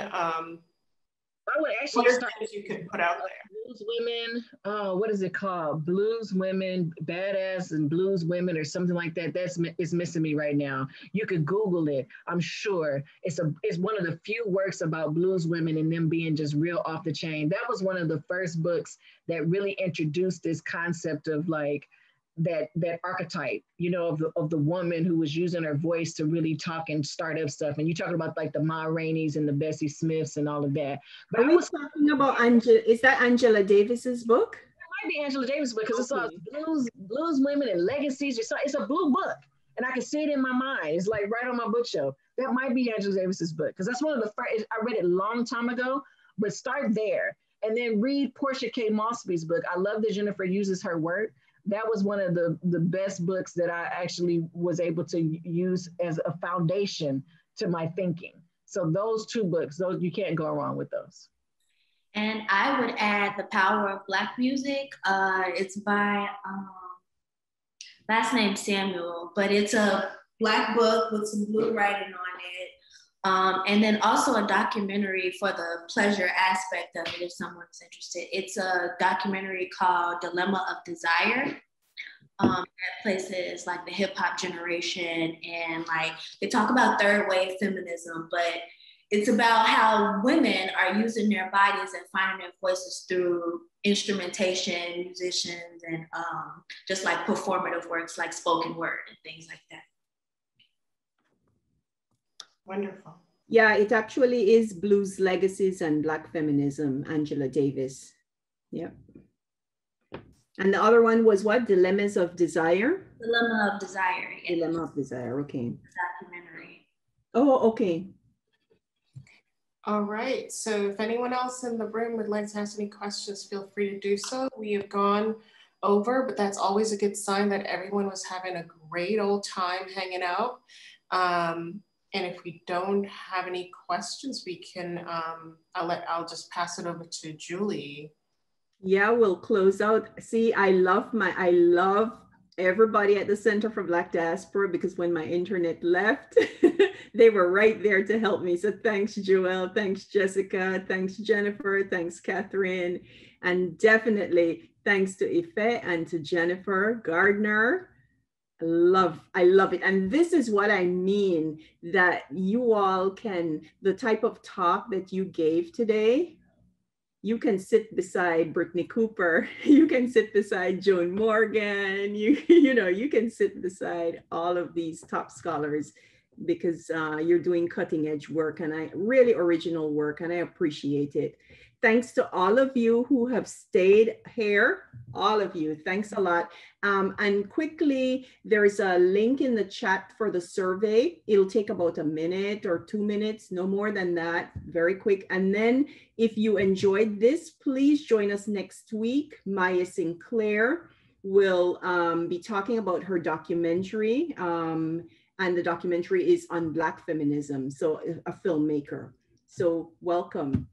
I would actually
What are
start
things you could put out there?
Blues women. Oh, what is it called? Blues women, badass and blues women, or something like that. It's missing me right now. You could Google it. I'm sure it's one of the few works about blues women and them being just real off the chain. That was one of the first books that really introduced this concept of like that archetype, you know, of the woman who was using her voice to really talk and start up stuff. And you're talking about like the Ma Rainey's and the Bessie Smiths and all of that. But
Are we talking about Angela? Is that Angela Davis's book?
It might be Angela Davis book, because it's all
Okay.
blues women and legacies. It's a blue book, and I can see it in my mind. It's like right on my bookshelf. That might be Angela Davis's book, because that's one of the first. I read it a long time ago, but start there and then read Portia K. Mosby's book. I love that Jennifer uses her work. That was one of the best books that I actually was able to use as a foundation to my thinking. So those two books, those you can't go wrong with those.
And I would add The Power of Black Music. It's by last name Samuel, but it's a Black book with some blue writing on it. And then also a documentary for the pleasure aspect of it, if someone's interested. It's a documentary called Dilemma of Desire. That places like the hip hop generation, and like they talk about third wave feminism, but it's about how women are using their bodies and finding their voices through instrumentation, musicians, and just like performative works like spoken word and things like that.
Wonderful.
Yeah, it actually is Blues Legacies and Black Feminism, Angela Davis. Yep. And the other one was what? Dilemmas of Desire?
Dilemma of Desire.
Yeah. Dilemma of Desire, okay.
Documentary.
Oh, okay.
All right, so if anyone else in the room would like to ask any questions, feel free to do so. We have gone over, but that's always a good sign that everyone was having a great old time hanging out. And if we don't have any questions, we can, I'll just pass it over to Julie.
Yeah, we'll close out. See, I love everybody at the Center for Black Diaspora, because when my internet left, they were right there to help me. So thanks, Joelle, thanks, Jessica, thanks, Jennifer, thanks, Catherine, and definitely thanks to Ife and to Jennifer Gardner. I love it. And this is what I mean, that you all can, the type of talk that you gave today, you can sit beside Brittany Cooper, you can sit beside Joan Morgan, you can sit beside all of these top scholars, because you're doing cutting edge work, and really original work, and I appreciate it. Thanks to all of you who have stayed here, all of you, thanks a lot. And quickly, there's a link in the chat for the survey. It'll take about a minute or 2 minutes, no more than that, very quick. And then if you enjoyed this, please join us next week. Maya Sinclair will be talking about her documentary, and the documentary is on Black feminism, so a filmmaker. So welcome.